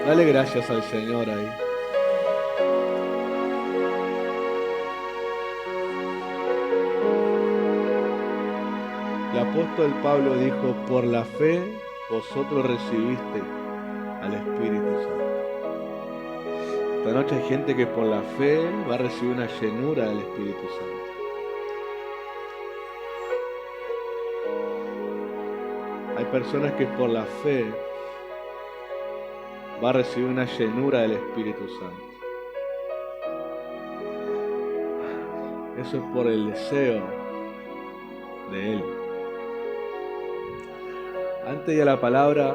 Dale gracias al Señor ahí. El apóstol Pablo dijo, por la fe vosotros recibiste al Espíritu Santo. Esta noche hay gente que por la fe va a recibir una llenura del Espíritu Santo. Hay personas que por la fe va a recibir una llenura del Espíritu Santo. Eso es por el deseo de Él. Antes de ir a la palabra,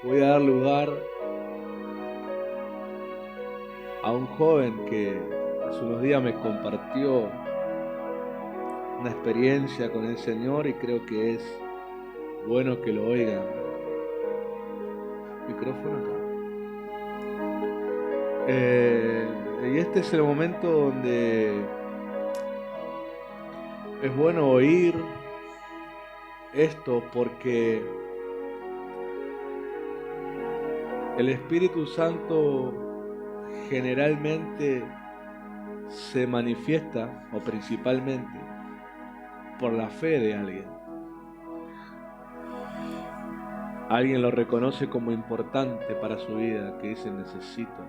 voy a dar lugar a un joven que hace unos días me compartió una experiencia con el Señor y creo que es bueno que lo oigan. Micrófono acá. Y este es el momento donde es bueno oír esto porque el Espíritu Santo generalmente se manifiesta, o principalmente, por la fe de alguien. Alguien lo reconoce como importante para su vida, que dice necesito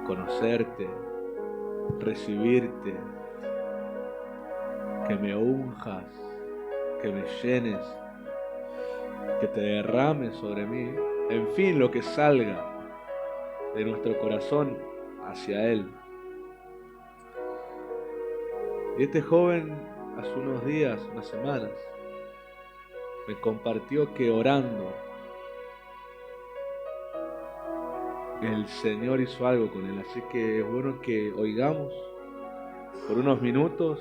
conocerte, recibirte, que me unjas, que me llenes, que te derrames sobre mí, en fin, lo que salga de nuestro corazón hacia Él. Y este joven hace unos días, unas semanas, me compartió que orando el Señor hizo algo con él, así que es bueno que oigamos por unos minutos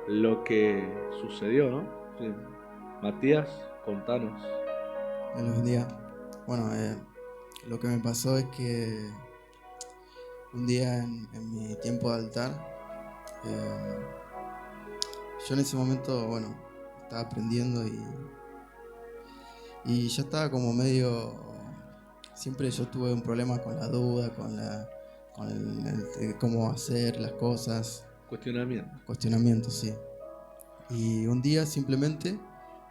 lo que sucedió, ¿no? Sí. Matías, contanos. Buenos días. Bueno, lo que me pasó es que un día en mi tiempo de altar, eh, yo en ese momento, bueno, estaba aprendiendo y ya estaba como medio. Siempre yo tuve un problema con la duda, con el cómo hacer las cosas. Cuestionamiento, sí. Y un día simplemente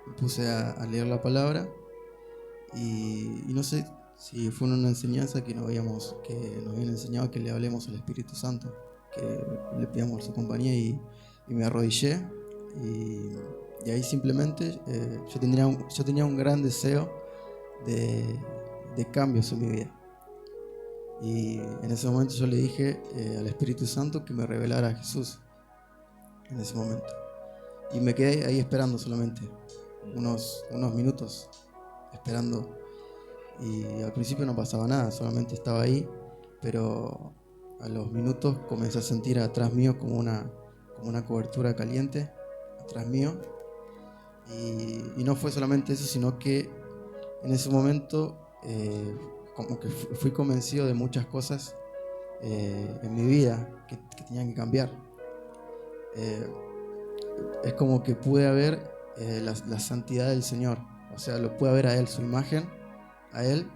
me puse a leer la palabra y no sé si fue una enseñanza que nos habían enseñado que le hablemos al Espíritu Santo, que le pidamos su compañía y me arrodillé y ahí simplemente yo tenía un gran deseo de cambios en mi vida. Y en ese momento yo le dije al Espíritu Santo que me revelara a Jesús en ese momento. Y me quedé ahí esperando solamente unos minutos, esperando. Y al principio no pasaba nada, solamente estaba ahí, pero a los minutos comencé a sentir atrás mío como una cobertura caliente atrás mío. Y no fue solamente eso, sino que en ese momento como que fui convencido de muchas cosas en mi vida que tenían que cambiar. Es como que pude ver la santidad del Señor, o sea, lo pude ver a Él, su imagen, a Él,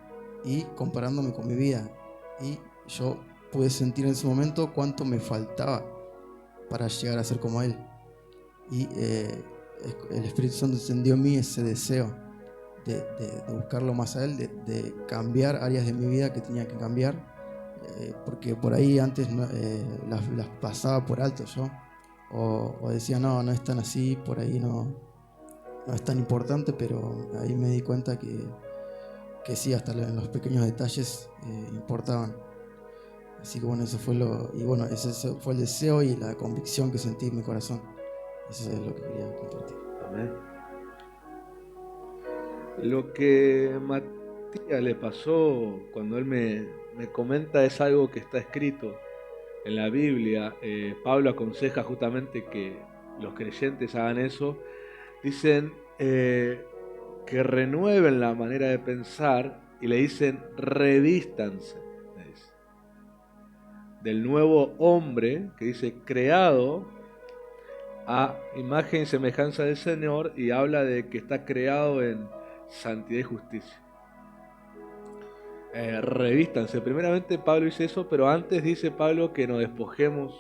y comparándome con mi vida. Y yo pude sentir en ese momento cuánto me faltaba para llegar a ser como Él. Y el Espíritu Santo encendió en mí ese deseo de buscarlo más a Él, de cambiar áreas de mi vida que tenía que cambiar, porque por ahí antes las pasaba por alto yo, o decía no es tan así, por ahí no es tan importante, pero ahí me di cuenta que sí, hasta en los pequeños detalles importaban. Así que bueno, ese fue el deseo y la convicción que sentí en mi corazón. Eso es lo que quería compartir. Amén. Lo que Matías le pasó cuando él me comenta es algo que está escrito en la Biblia. Pablo aconseja justamente que los creyentes hagan eso. Dicen que renueven la manera de pensar y le dicen revístanse del nuevo hombre, que dice creado a imagen y semejanza del Señor, y habla de que está creado en santidad y justicia. Revístanse. Primeramente Pablo dice eso, pero antes dice Pablo que nos despojemos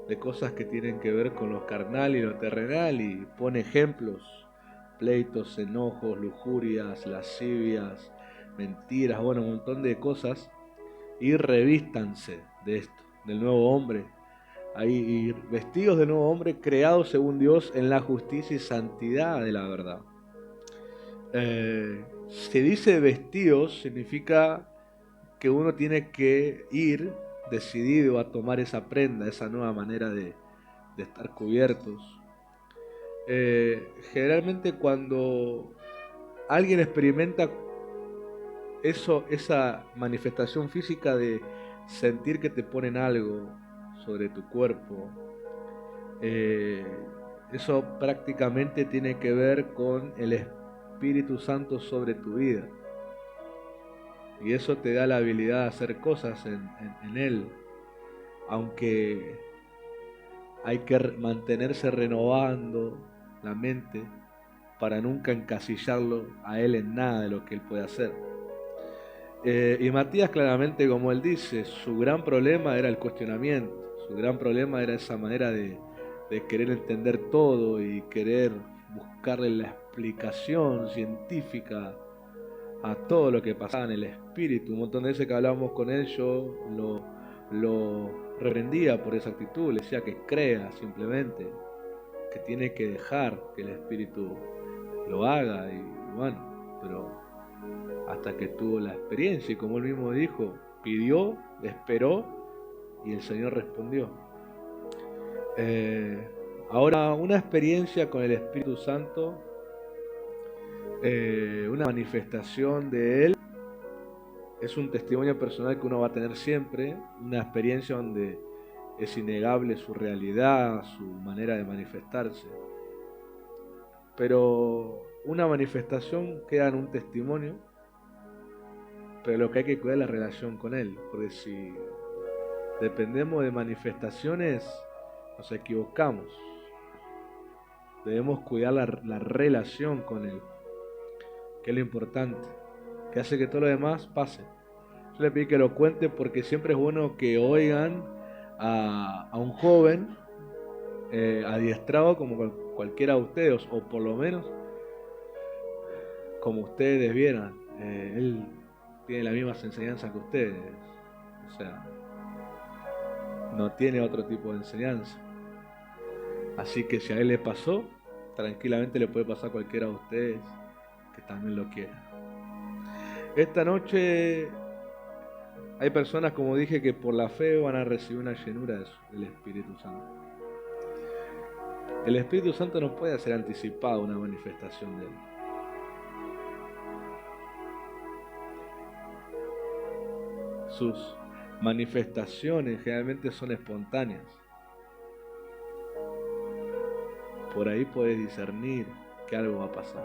de cosas que tienen que ver con lo carnal y lo terrenal, y pone ejemplos: pleitos, enojos, lujurias, lascivias, mentiras, bueno, un montón de cosas. Y revístanse de esto, del nuevo hombre. Ahí, vestidos del nuevo hombre, creados según Dios en la justicia y santidad de la verdad. Se dice vestidos, significa que uno tiene que ir decidido a tomar esa prenda, esa nueva manera de estar cubiertos. Generalmente cuando alguien experimenta eso, esa manifestación física de sentir que te ponen algo sobre tu cuerpo, eso prácticamente tiene que ver con el Espíritu Santo sobre tu vida, y eso te da la habilidad de hacer cosas en Él, aunque hay que mantenerse renovando la mente para nunca encasillarlo a Él en nada de lo que Él puede hacer. Y Matías, claramente, como él dice, su gran problema era el cuestionamiento, su gran problema era esa manera de querer entender todo y querer buscarle la explicación científica a todo lo que pasaba en el espíritu. Un montón de veces que hablábamos con él, yo lo reprendía por esa actitud, le decía que crea simplemente, que tiene que dejar que el espíritu lo haga, y bueno, pero hasta que tuvo la experiencia, y como él mismo dijo, pidió, esperó, y el Señor respondió. Ahora, una experiencia con el Espíritu Santo, una manifestación de Él, es un testimonio personal que uno va a tener siempre, una experiencia donde es innegable su realidad, su manera de manifestarse. Pero una manifestación queda en un testimonio, pero lo que hay que cuidar es la relación con Él, porque si dependemos de manifestaciones, nos equivocamos. Debemos cuidar la relación con Él, que es lo importante, que hace que todo lo demás pase. Yo le pedí que lo cuente porque siempre es bueno que oigan a un joven adiestrado como cualquiera de ustedes, o por lo menos como ustedes vieran. Él tiene las mismas enseñanzas que ustedes, o sea, no tiene otro tipo de enseñanza. Así que si a él le pasó, tranquilamente le puede pasar a cualquiera de ustedes que también lo quiera. Esta noche hay personas, como dije, que por la fe van a recibir una llenura del Espíritu Santo. El Espíritu Santo no puede hacer anticipada una manifestación de Él. Sus manifestaciones generalmente son espontáneas. Por ahí podés discernir que algo va a pasar,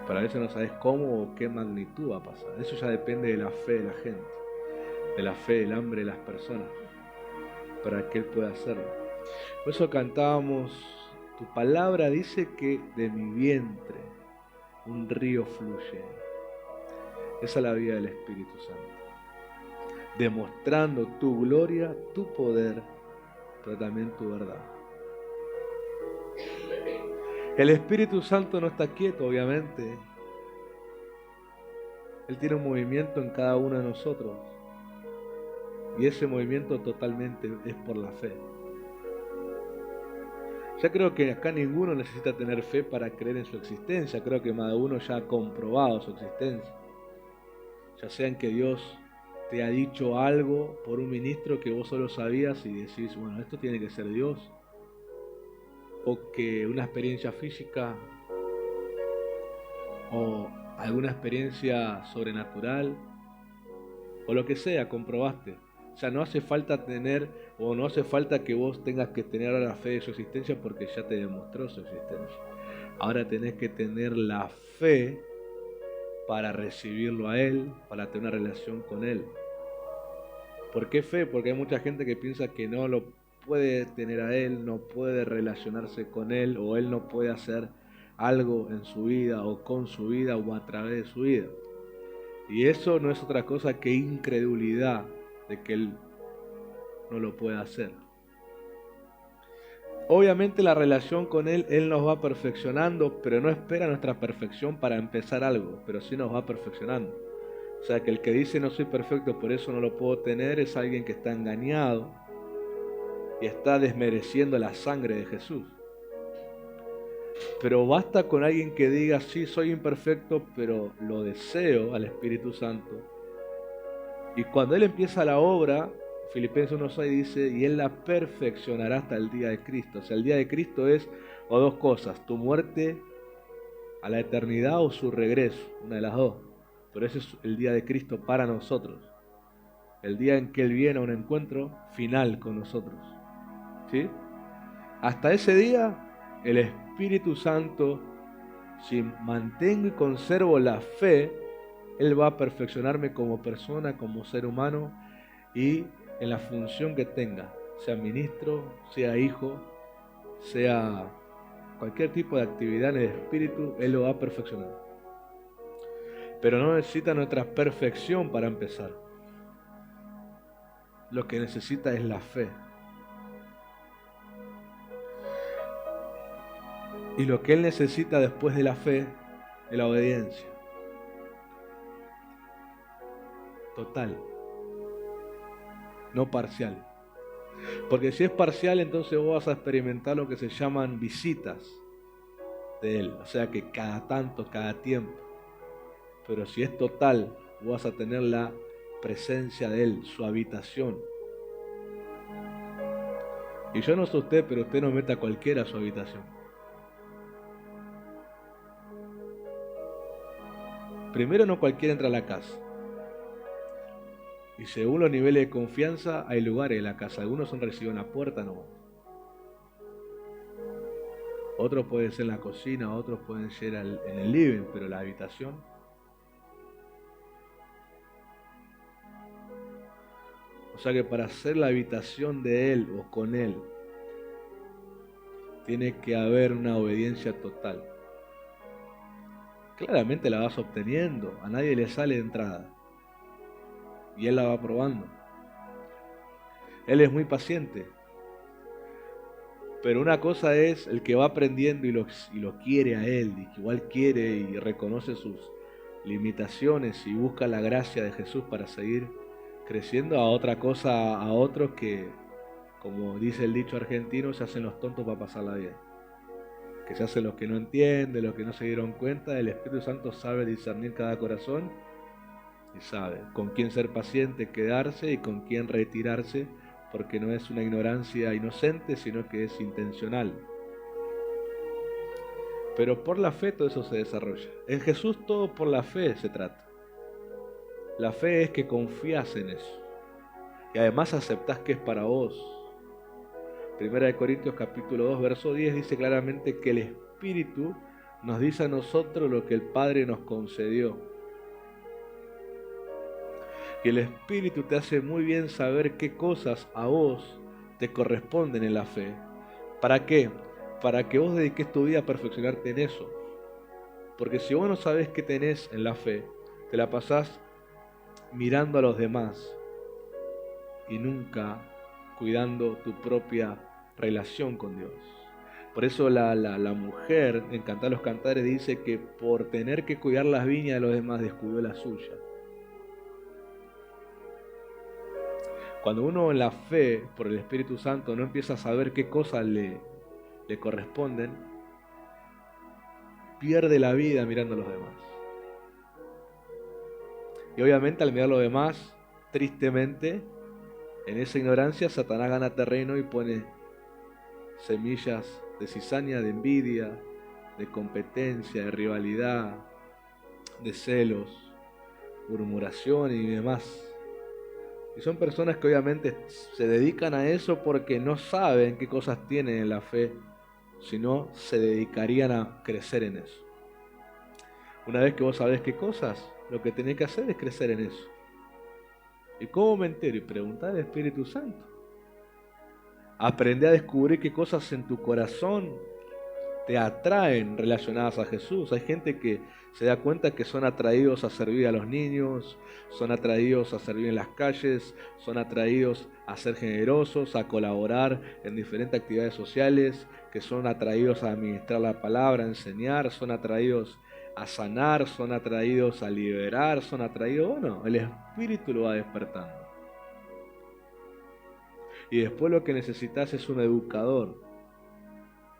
pero a veces no sabes cómo o qué magnitud va a pasar. Eso ya depende de la fe de la gente, de la fe, del hambre de las personas, para que Él pueda hacerlo. Por eso cantábamos: tu palabra dice que de mi vientre un río fluye. Esa es la vida del Espíritu Santo, demostrando tu gloria, tu poder, pero también tu verdad. El Espíritu Santo no está quieto, obviamente. Él tiene un movimiento en cada uno de nosotros, y ese movimiento totalmente es por la fe. Ya creo que acá ninguno necesita tener fe para creer en su existencia. Creo que más de uno ya ha comprobado su existencia, ya sea en que Dios te ha dicho algo por un ministro que vos solo sabías y decís, bueno, esto tiene que ser Dios, o que una experiencia física o alguna experiencia sobrenatural o lo que sea, comprobaste. O sea, no hace falta tener, o no hace falta que vos tengas que tener la fe de su existencia, porque ya te demostró su existencia. Ahora tenés que tener la fe para recibirlo a Él, para tener una relación con Él. ¿Por qué fe? Porque hay mucha gente que piensa que no lo puede tener a Él, no puede relacionarse con Él, o Él no puede hacer algo en su vida o con su vida o a través de su vida. Y eso no es otra cosa que incredulidad de que Él no lo pueda hacer. Obviamente la relación con Él nos va perfeccionando, pero no espera nuestra perfección para empezar algo, pero sí nos va perfeccionando. O sea que el que dice no soy perfecto, por eso no lo puedo tener, es alguien que está engañado y está desmereciendo la sangre de Jesús. Pero basta con alguien que diga, sí, soy imperfecto, pero lo deseo al Espíritu Santo. Y cuando Él empieza la obra, Filipenses 1:6 dice, y Él la perfeccionará hasta el día de Cristo. O sea, el día de Cristo es o dos cosas, tu muerte a la eternidad o su regreso, una de las dos. Pero ese es el día de Cristo para nosotros. El día en que Él viene a un encuentro final con nosotros. ¿Sí? Hasta ese día, el Espíritu Santo, si mantengo y conservo la fe, Él va a perfeccionarme como persona, como ser humano y en la función que tenga, sea ministro, sea hijo, sea cualquier tipo de actividad en el Espíritu, Él lo va a perfeccionar. Pero no necesita nuestra perfección para empezar. Lo que necesita es la fe. Y lo que Él necesita después de la fe es la obediencia. Total. No parcial. Porque si es parcial, entonces vos vas a experimentar lo que se llaman visitas de Él. O sea que cada tanto, cada tiempo. Pero si es total, vos vas a tener la presencia de Él, su habitación. Y yo no sé usted, pero usted no meta a cualquiera a su habitación. Primero, no cualquiera entra a la casa. Y según los niveles de confianza, hay lugares en la casa. Algunos son recibidos en la puerta nomás. Otros pueden ser en la cocina, otros pueden ser en el living, pero la habitación. O sea que para hacer la habitación de Él o con Él, tiene que haber una obediencia total. Claramente la vas obteniendo, a nadie le sale de entrada. Y Él la va probando. Él es muy paciente. Pero una cosa es el que va aprendiendo y lo quiere a Él, y que igual quiere y reconoce sus limitaciones y busca la gracia de Jesús para seguir creciendo, a otra cosa, a otros que, como dice el dicho argentino, se hacen los tontos para pasarla bien. Que se hacen los que no entienden, los que no se dieron cuenta. El Espíritu Santo sabe discernir cada corazón y sabe con quién ser paciente, quedarse y con quién retirarse, porque no es una ignorancia inocente, sino que es intencional. Pero por la fe todo eso se desarrolla. En Jesús todo por la fe se trata. La fe es que confías en eso y además aceptás que es para vos. Primera de Corintios capítulo 2 verso 10 dice claramente que el Espíritu nos dice a nosotros lo que el Padre nos concedió. Y el Espíritu te hace muy bien saber qué cosas a vos te corresponden en la fe. ¿Para qué? Para que vos dediques tu vida a perfeccionarte en eso. Porque si vos no sabés qué tenés en la fe, te la pasás mirando a los demás y nunca cuidando tu propia relación con Dios. Por eso la mujer en Cantar los Cantares dice que por tener que cuidar las viñas de los demás descuidó la suya. Cuando uno en la fe, por el Espíritu Santo, no empieza a saber qué cosas le corresponden, pierde la vida mirando a los demás. Y obviamente al mirar a los demás, tristemente, en esa ignorancia, Satanás gana terreno y pone semillas de cizaña, de envidia, de competencia, de rivalidad, de celos, murmuración y demás. Y son personas que obviamente se dedican a eso porque no saben qué cosas tienen en la fe, sino se dedicarían a crecer en eso. Una vez que vos sabés qué cosas, lo que tenés que hacer es crecer en eso. ¿Y cómo me entero? Y preguntar al Espíritu Santo. Aprende a descubrir qué cosas en tu corazón te atraen relacionadas a Jesús. Hay gente que se da cuenta que son atraídos a servir a los niños, son atraídos a servir en las calles, son atraídos a ser generosos, a colaborar en diferentes actividades sociales, que son atraídos a administrar la palabra, a enseñar, son atraídos a sanar, son atraídos a liberar, son atraídos, bueno, el Espíritu lo va despertando. Y después lo que necesitas es un educador,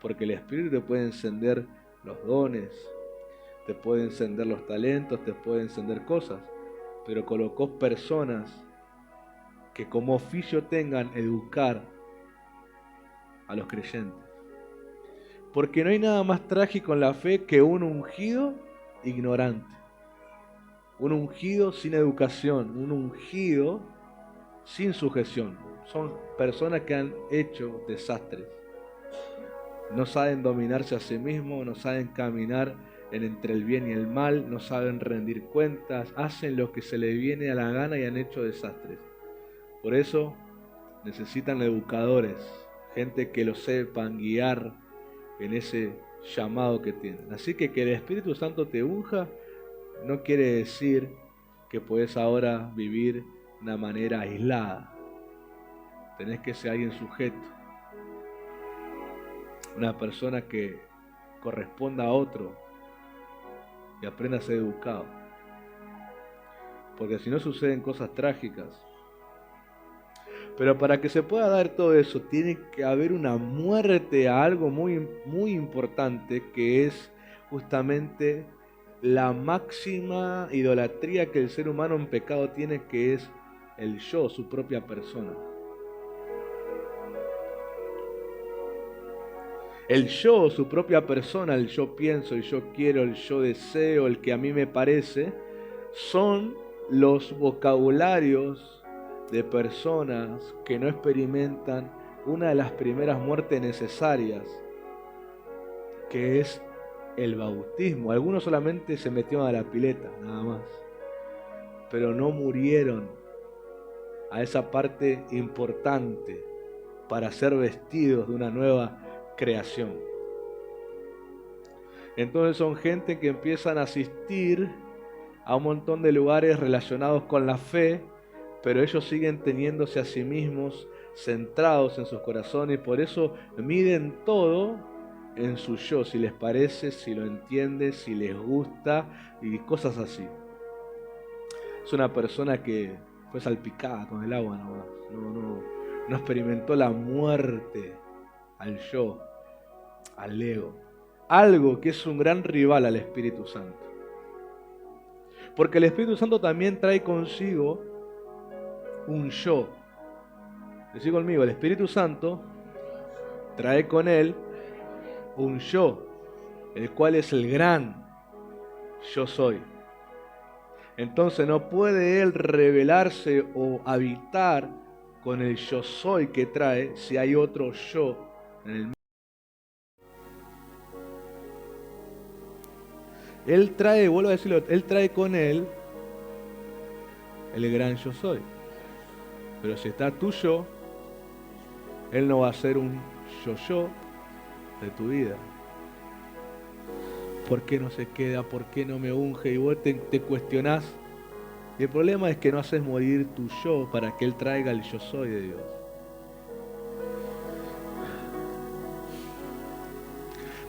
porque el Espíritu te puede encender los dones, te puede encender los talentos, te puede encender cosas, pero colocó personas que como oficio tengan educar a los creyentes. Porque no hay nada más trágico en la fe que un ungido ignorante, un ungido sin educación, un ungido sin sujeción. Son personas que han hecho desastres. No saben dominarse a sí mismos, no saben caminar entre el bien y el mal, no saben rendir cuentas, hacen lo que se les viene a la gana y han hecho desastres. Por eso necesitan educadores, gente que los sepan guiar en ese llamado que tienen. Así que el Espíritu Santo te unja no quiere decir que puedes ahora vivir de una manera aislada. Tenés que ser alguien sujeto, una persona que corresponda a otro y aprenda a ser educado. Porque si no suceden cosas trágicas. Pero para que se pueda dar todo eso, tiene que haber una muerte a algo muy, muy importante, que es justamente la máxima idolatría que el ser humano en pecado tiene, que es el yo, su propia persona. El yo, su propia persona, el yo pienso, el yo quiero, el yo deseo, el que a mí me parece, son los vocabularios de personas que no experimentan una de las primeras muertes necesarias, que es el bautismo. Algunos solamente se metieron a la pileta, nada más, pero no murieron a esa parte importante para ser vestidos de una nueva creación. Entonces son gente que empiezan a asistir a un montón de lugares relacionados con la fe, pero ellos siguen teniéndose a sí mismos centrados en sus corazones, y por eso miden todo en su yo, si les parece, si lo entiende, si les gusta y cosas así. Es una persona que fue salpicada con el agua nomás, no experimentó la muerte al yo, al ego, algo que es un gran rival al Espíritu Santo. Porque el Espíritu Santo también trae consigo un yo. Decí conmigo, el Espíritu Santo trae con él un yo, el cual es el gran yo soy. Entonces no puede él revelarse o habitar con el yo soy que trae si hay otro yo en el mundo. Él trae, vuelvo a decirlo, él trae con él el gran yo soy. Pero si está tu yo, él no va a ser un yo de tu vida. ¿Por qué no se queda? ¿Por qué no me unge? Y vos te cuestionás. Y el problema es que no haces morir tu yo para que él traiga el yo soy de Dios.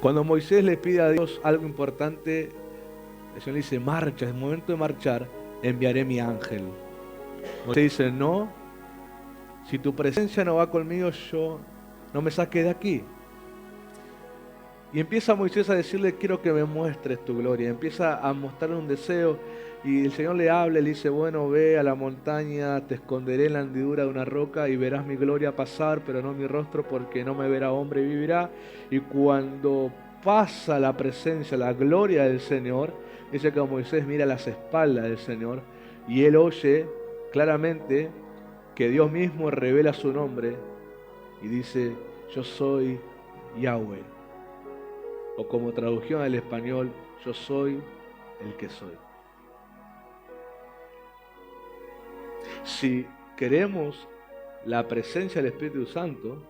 Cuando Moisés le pide a Dios algo importante, el Señor le dice, marcha, es el momento de marchar, enviaré mi ángel. Moisés dice, no, si tu presencia no va conmigo, yo no me saque de aquí. Y empieza Moisés a decirle, quiero que me muestres tu gloria. Empieza a mostrarle un deseo y el Señor le habla y le dice, bueno, ve a la montaña, te esconderé en la hendidura de una roca y verás mi gloria pasar, pero no mi rostro, porque no me verá hombre y vivirá. Y cuando pasa la presencia, la gloria del Señor, dice que Moisés mira las espaldas del Señor y él oye claramente que Dios mismo revela su nombre y dice, yo soy Yahweh. O como traducción al español, yo soy el que soy. Si queremos la presencia del Espíritu Santo,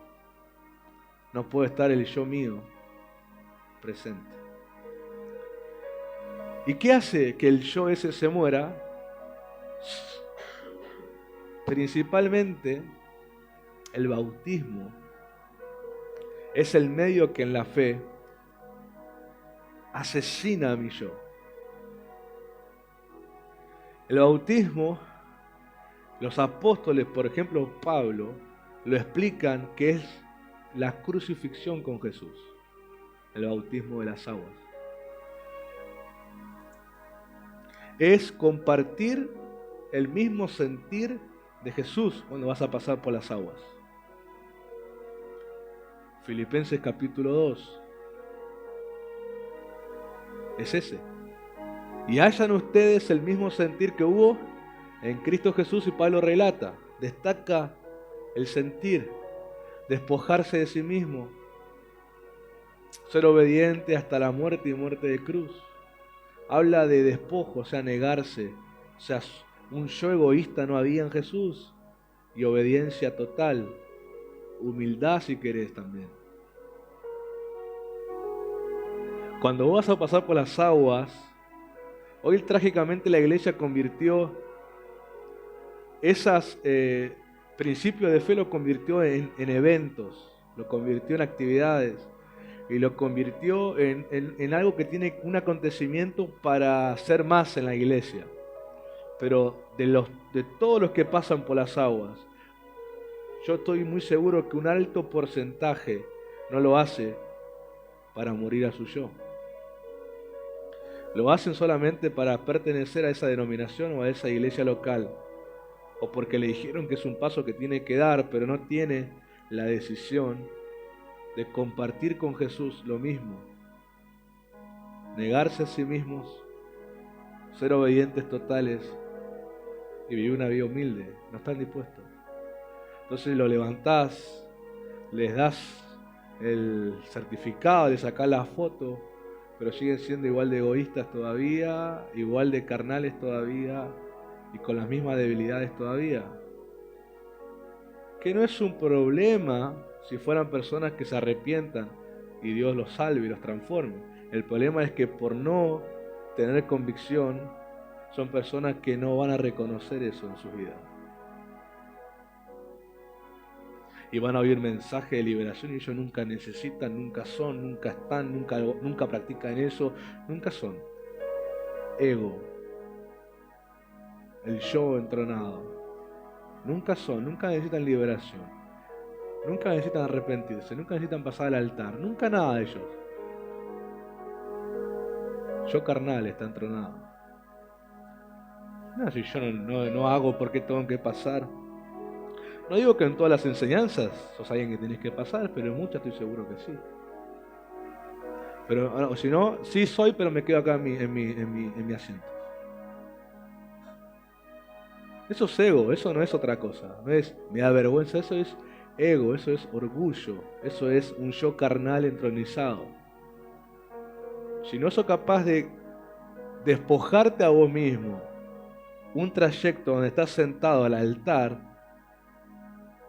no puede estar el yo mío, presente. ¿Y qué hace que el yo ese se muera? Principalmente el bautismo es el medio que en la fe asesina a mi yo. El bautismo, los apóstoles, por ejemplo Pablo, lo explican que es la crucifixión con Jesús, el bautismo de las aguas. Es compartir el mismo sentir de Jesús cuando vas a pasar por las aguas. Filipenses capítulo 2 es ese. Y hayan ustedes el mismo sentir que hubo en Cristo Jesús, y Pablo relata, destaca el sentir, despojarse de sí mismo, ser obediente hasta la muerte y muerte de cruz. Habla de despojo, o sea, negarse, o sea, un yo egoísta no había en Jesús, y obediencia total, humildad si querés también. Cuando vos vas a pasar por las aguas, hoy trágicamente la iglesia convirtió esos principios de fe, lo convirtió en eventos, lo convirtió en actividades y lo convirtió en algo que tiene un acontecimiento para ser más en la iglesia. Pero de todos los que pasan por las aguas, yo estoy muy seguro que un alto porcentaje no lo hace para morir a su yo. Lo hacen solamente para pertenecer a esa denominación o a esa iglesia local, o porque le dijeron que es un paso que tiene que dar, pero no tiene la decisión de compartir con Jesús lo mismo, negarse a sí mismos, ser obedientes totales y vivir una vida humilde. No están dispuestos. Entonces lo levantás, les das el certificado, le sacás la foto, pero siguen siendo igual de egoístas todavía, igual de carnales todavía, y con las mismas debilidades todavía. Que no es un problema si fueran personas que se arrepientan y Dios los salve y los transforme. El problema es que por no tener convicción, son personas que no van a reconocer eso en sus vidas. Y van a oír mensajes de liberación y ellos nunca necesitan, nunca son, nunca están, nunca practican eso, nunca son. Ego, el yo entronado. Nunca son, nunca necesitan liberación, nunca necesitan arrepentirse, nunca necesitan pasar al altar, nunca nada de ellos. Yo carnal está entronado. No, si yo no hago porque tengo que pasar. No digo que en todas las enseñanzas sos alguien que tenés que pasar, pero en muchas estoy seguro que sí. Pero si no, sí soy, pero me quedo acá en mi asiento. Eso es ego, eso no es otra cosa. No es me da vergüenza, eso es ego, eso es orgullo, eso es un yo carnal entronizado. Si no sos capaz de despojarte a vos mismo, un trayecto donde estás sentado al altar,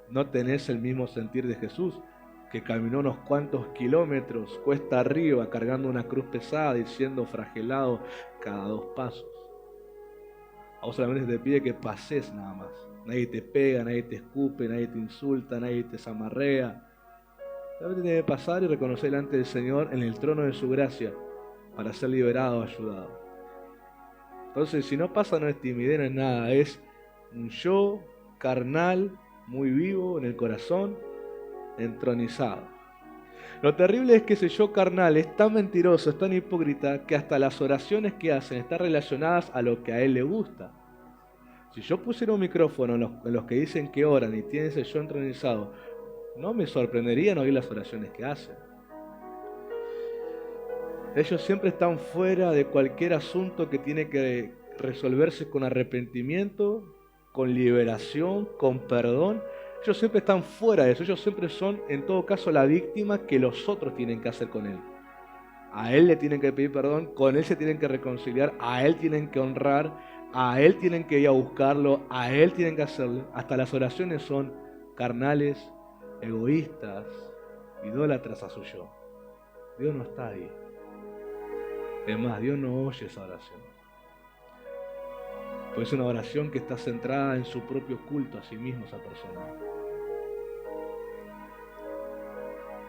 no tenés el mismo sentir de Jesús, que caminó unos cuantos kilómetros cuesta arriba cargando una cruz pesada y siendo flagelado cada 2 pasos. A vos solamente te pide que pases nada más. Nadie te pega, nadie te escupe, nadie te insulta, nadie te zamarrea. Solamente tienes que pasar y reconocer delante del Señor en el trono de su gracia para ser liberado o ayudado. Entonces, si no pasa, no es timidez, no es nada. Es un yo carnal, muy vivo en el corazón, entronizado. Lo terrible es que ese yo carnal es tan mentiroso, es tan hipócrita, que hasta las oraciones que hacen están relacionadas a lo que a él le gusta. Si yo pusiera un micrófono en los que dicen que oran y tienen ese yo entronizado, no me sorprendería no oír las oraciones que hacen. Ellos siempre están fuera de cualquier asunto que tiene que resolverse con arrepentimiento, con liberación, con perdón. Ellos siempre están fuera de eso. Ellos siempre son, en todo caso, la víctima que los otros tienen que hacer con él. A él le tienen que pedir perdón, con él se tienen que reconciliar, a él tienen que honrar, a él tienen que ir a buscarlo, a él tienen que hacerlo. Hasta las oraciones son carnales, egoístas, idólatras a su yo. Dios no está ahí. Es más, Dios no oye esa oración. Pues es una oración que está centrada en su propio culto a sí mismo esa persona.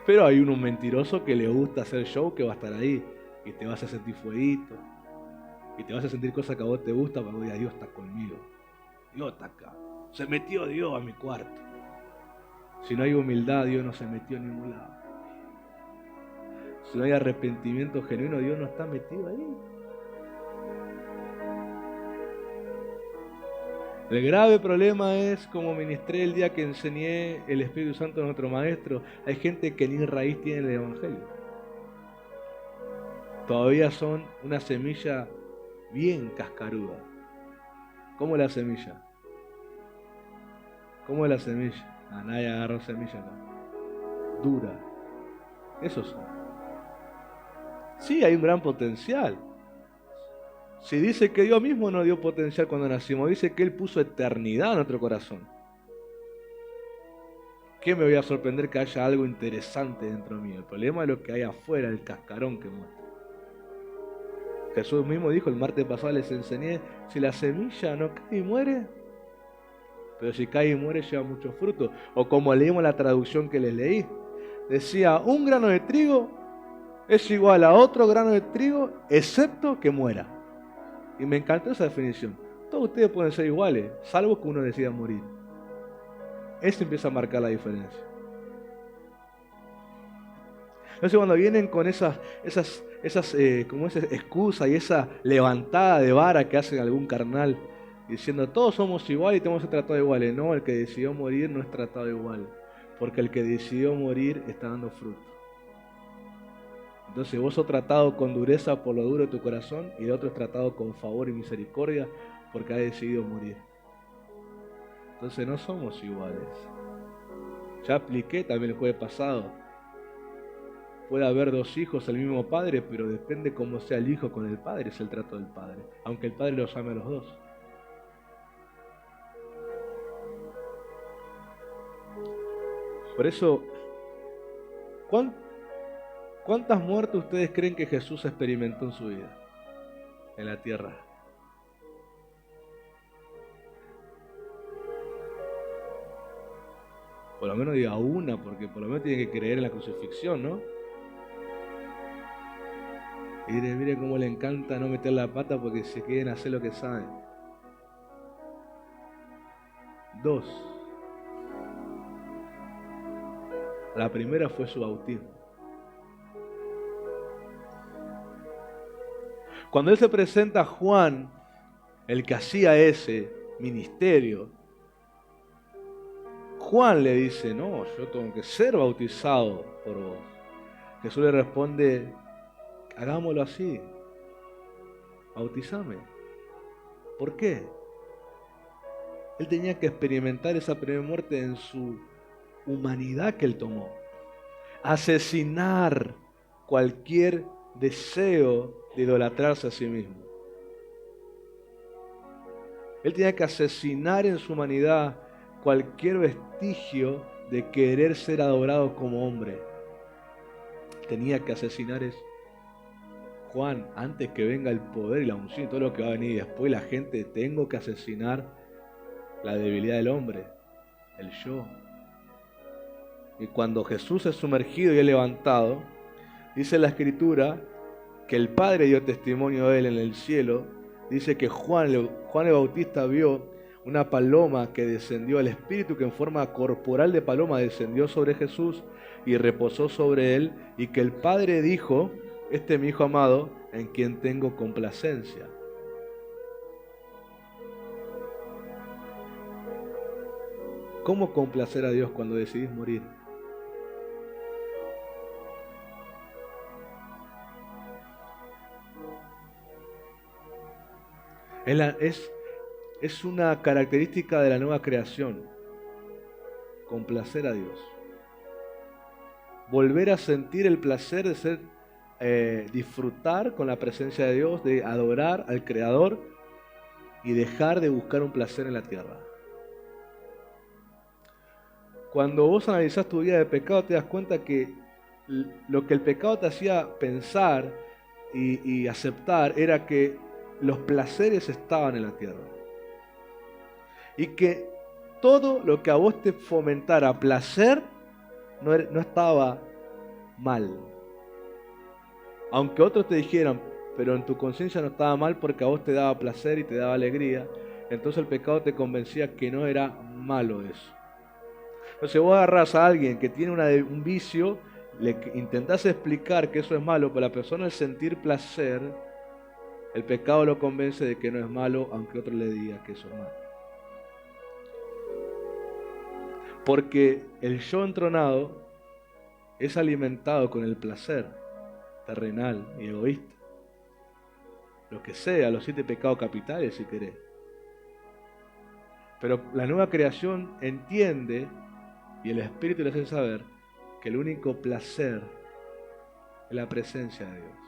Pero hay uno mentiroso que le gusta hacer show, que va a estar ahí y te vas a sentir fueguito y te vas a sentir cosas que a vos te gustan, pero digas, Dios está conmigo, Dios está acá, se metió Dios a mi cuarto. Si no hay humildad, Dios no se metió en ningún lado. Si no hay arrepentimiento genuino, Dios no está metido ahí. El grave problema es, como ministré el día que enseñé el Espíritu Santo a nuestro Maestro, hay gente que ni raíz tiene el Evangelio. Todavía son una semilla bien cascaruda. ¿Cómo es la semilla? ¿Cómo es la semilla? Nadie agarró semilla acá. Dura. Eso son. Sí, hay un gran potencial. Si dice que Dios mismo nos dio potencial cuando nacimos, dice que Él puso eternidad en nuestro corazón. ¿Qué me voy a sorprender que haya algo interesante dentro mío? El problema es lo que hay afuera, el cascarón que muestra. Jesús mismo dijo, el martes pasado les enseñé, si la semilla no cae y muere, pero si cae y muere lleva mucho fruto. O como leímos la traducción que les leí, decía, un grano de trigo es igual a otro grano de trigo, excepto que muera. Y me encantó esa definición. Todos ustedes pueden ser iguales, salvo que uno decida morir. Eso empieza a marcar la diferencia. Entonces cuando vienen con esas como esa excusa y esa levantada de vara que hacen algún carnal, diciendo todos somos iguales y tenemos que ser tratados iguales. No, el que decidió morir no es tratado igual, porque el que decidió morir está dando fruto. Entonces vos sos tratado con dureza por lo duro de tu corazón y el otro es tratado con favor y misericordia porque ha decidido morir. Entonces no somos iguales. Ya expliqué también el jueves pasado. Puede haber dos hijos del mismo padre, pero depende cómo sea el hijo con el padre, es el trato del padre, aunque el padre los ame a los dos. Por eso, ¿cuántas muertes ustedes creen que Jesús experimentó en su vida, en la tierra? Por lo menos diga una, porque por lo menos tiene que creer en la crucifixión, ¿no? Y mire cómo le encanta no meter la pata porque se quieren hacer lo que saben. 2. La primera fue su bautismo. Cuando él se presenta a Juan, el que hacía ese ministerio, Juan le dice, no, yo tengo que ser bautizado por vos. Jesús le responde, hagámoslo así, bautízame. ¿Por qué? Él tenía que experimentar esa primera muerte en su humanidad que él tomó. Asesinar cualquier deseo de idolatrarse a sí mismo. Él tenía que asesinar en su humanidad cualquier vestigio de querer ser adorado como hombre. Tenía que asesinar eso. Juan, antes que venga el poder y la unción y todo lo que va a venir después, la gente, tengo que asesinar la debilidad del hombre, el yo. Y cuando Jesús es sumergido y es levantado, dice la Escritura que el Padre dio testimonio de él en el cielo. Dice que Juan el Bautista vio una paloma que descendió, el Espíritu que en forma corporal de paloma descendió sobre Jesús y reposó sobre él, y que el Padre dijo, este es mi Hijo amado, en quien tengo complacencia. ¿Cómo complacer a Dios cuando decidís morir? Es una característica de la nueva creación, complacer a Dios. Volver a sentir el placer de ser, disfrutar con la presencia de Dios, de adorar al Creador y dejar de buscar un placer en la tierra. Cuando vos analizás tu vida de pecado te das cuenta que lo que el pecado te hacía pensar y aceptar era que los placeres estaban en la tierra. Y que todo lo que a vos te fomentara placer no estaba mal. Aunque otros te dijeran, pero en tu conciencia no estaba mal porque a vos te daba placer y te daba alegría, entonces el pecado te convencía que no era malo eso. Entonces vos agarrás a alguien que tiene un vicio, le intentás explicar que eso es malo, pero la persona al sentir placer, el pecado lo convence de que no es malo, aunque otro le diga que eso es malo. Porque el yo entronado es alimentado con el placer terrenal y egoísta. Lo que sea, los 7 pecados capitales si querés. Pero la nueva creación entiende, y el Espíritu le hace saber, que el único placer es la presencia de Dios.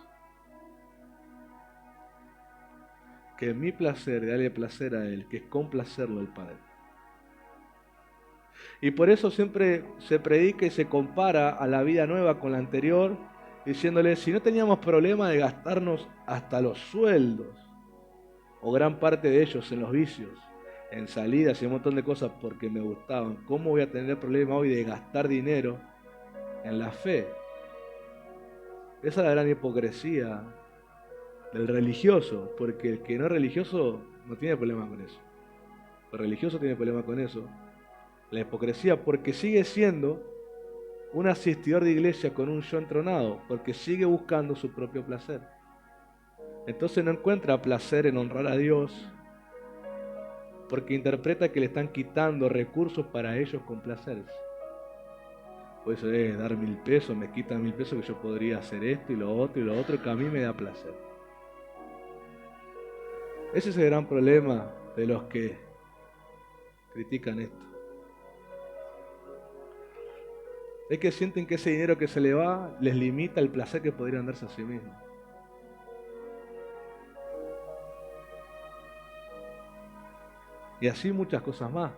Que mi placer de darle placer a Él, que es complacerlo al Padre. Y por eso siempre se predica y se compara a la vida nueva con la anterior, diciéndole, si no teníamos problema de gastarnos hasta los sueldos, o gran parte de ellos en los vicios, en salidas y un montón de cosas porque me gustaban, ¿cómo voy a tener problema hoy de gastar dinero en la fe? Esa es la gran hipocresía del religioso, porque el que no es religioso no tiene problema con eso. El religioso tiene problema con eso. La hipocresía porque sigue siendo un asistidor de iglesia con un yo entronado, porque sigue buscando su propio placer. Entonces no encuentra placer en honrar a Dios, porque interpreta que le están quitando recursos para ellos complacerse. Pues eso es dar 1000 pesos, me quitan 1000 pesos que yo podría hacer esto y lo otro que a mí me da placer. Ese es el gran problema de los que critican esto. Es que sienten que ese dinero que se le va les limita el placer que podrían darse a sí mismos. Y así muchas cosas más.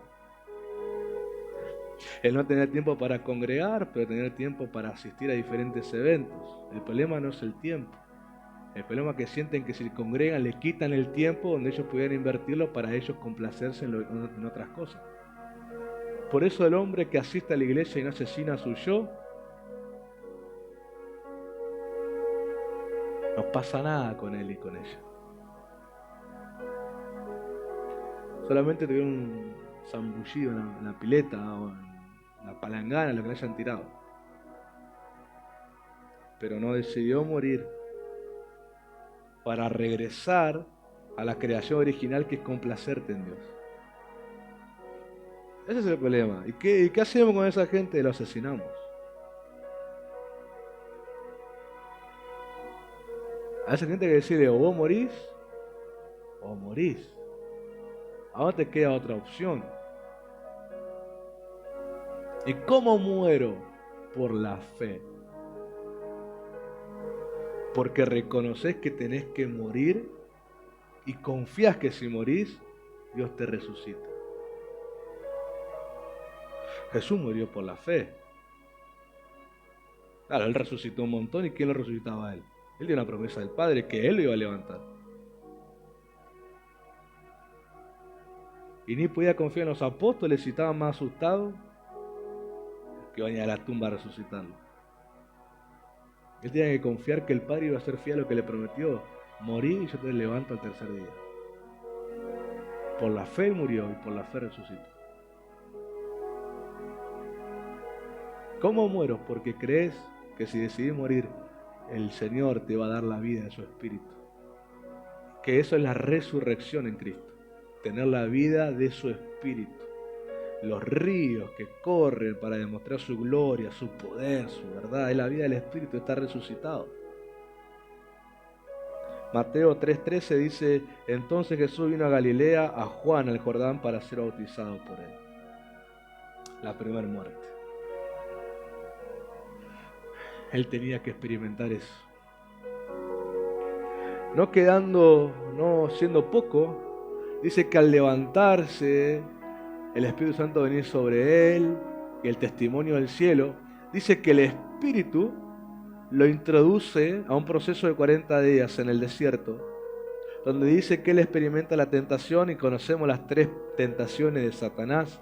El no tener tiempo para congregar, pero tener tiempo para asistir a diferentes eventos. El problema no es el tiempo. El problema es que sienten que si congregan le quitan el tiempo donde ellos pudieran invertirlo para ellos complacerse en otras cosas. Por eso el hombre que asiste a la iglesia y no asesina a su yo, no pasa nada con él y con ella. Solamente tuvieron un zambullido en la pileta o en la palangana, lo que le hayan tirado. Pero no decidió morir para regresar a la creación original que es complacerte en Dios. Ese es el problema. ¿Y qué hacemos con esa gente? Lo asesinamos. A esa gente hay que decirle, o vos morís, o morís. Ahora te queda otra opción. ¿Y cómo muero? Por la fe. Porque reconoces que tenés que morir y confías que si morís, Dios te resucita. Jesús murió por la fe. Claro, Él resucitó un montón. ¿Y quién lo resucitaba a Él? Él dio una promesa del Padre que Él lo iba a levantar. Y ni podía confiar en los apóstoles si estaban más asustados que iban a la tumba a resucitarlo. Él tenía que confiar que el Padre iba a ser fiel a lo que le prometió. Morí y yo te levanto al tercer día. Por la fe murió y por la fe resucitó. ¿Cómo muero? Porque crees que si decidís morir, el Señor te va a dar la vida de su Espíritu. Que eso es la resurrección en Cristo. Tener la vida de su Espíritu. Los ríos que corren para demostrar su gloria, su poder, su verdad. Es la vida del Espíritu, está resucitado. Mateo 3:13 dice, entonces Jesús vino a Galilea, a Juan al Jordán, para ser bautizado por él. La primera muerte. Él tenía que experimentar eso. No siendo poco, dice que al levantarse, el Espíritu Santo venir sobre él y el testimonio del cielo, dice que el Espíritu lo introduce a un proceso de 40 días en el desierto, donde dice que él experimenta la tentación y conocemos las 3 tentaciones de Satanás.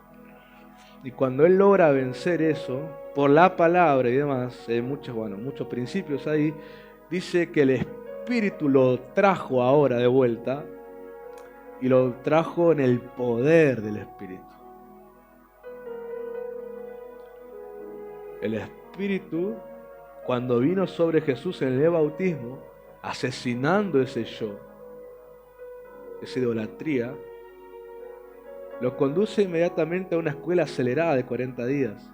Y cuando él logra vencer eso, por la palabra y demás, muchos principios ahí, dice que el Espíritu lo trajo ahora de vuelta y lo trajo en el poder del Espíritu. El Espíritu, cuando vino sobre Jesús en el bautismo, asesinando ese yo, esa idolatría, lo conduce inmediatamente a una escuela acelerada de 40 días,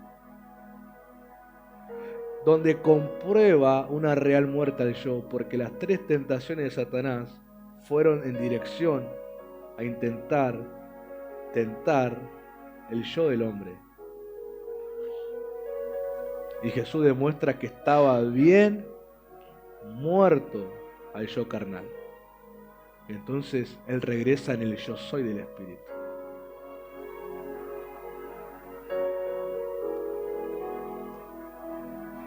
donde comprueba una real muerte al yo, porque las 3 tentaciones de Satanás fueron en dirección a intentar tentar el yo del hombre. Y Jesús demuestra que estaba bien muerto al yo carnal. Entonces Él regresa en el yo soy del Espíritu.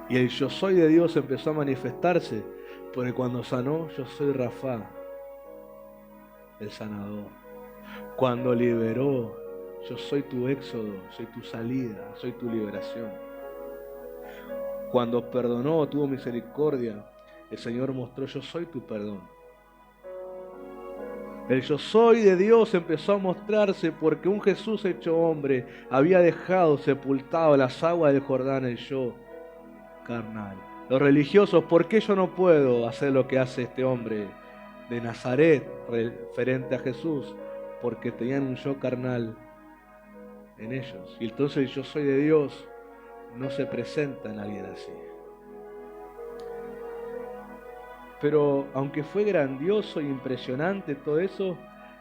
Y el yo soy de Dios empezó a manifestarse, porque cuando sanó, yo soy Rafa, el sanador. Cuando liberó, yo soy tu éxodo, soy tu salida, soy tu liberación. Cuando perdonó, tuvo misericordia, el Señor mostró, yo soy tu perdón. El yo soy de Dios empezó a mostrarse porque un Jesús hecho hombre había dejado sepultado en las aguas del Jordán el yo carnal. Los religiosos, ¿por qué yo no puedo hacer lo que hace este hombre de Nazaret referente a Jesús? Porque tenían un yo carnal en ellos. Y entonces el yo soy de Dios no se presenta en alguien así. Pero aunque fue grandioso e impresionante todo eso,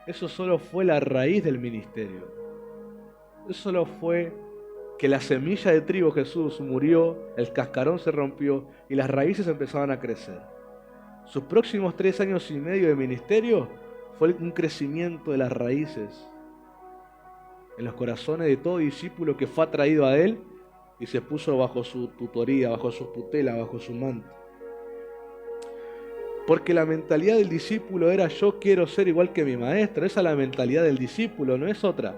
eso solo fue la raíz del ministerio. Eso solo fue que la semilla de trigo Jesús murió, el cascarón se rompió y las raíces empezaban a crecer. Sus próximos 3 años y medio de ministerio fue un crecimiento de las raíces en los corazones de todo discípulo que fue atraído a Él y se puso bajo su tutoría, bajo su tutela, bajo su manto. Porque la mentalidad del discípulo era yo quiero ser igual que mi maestro. Esa es la mentalidad del discípulo, no es otra.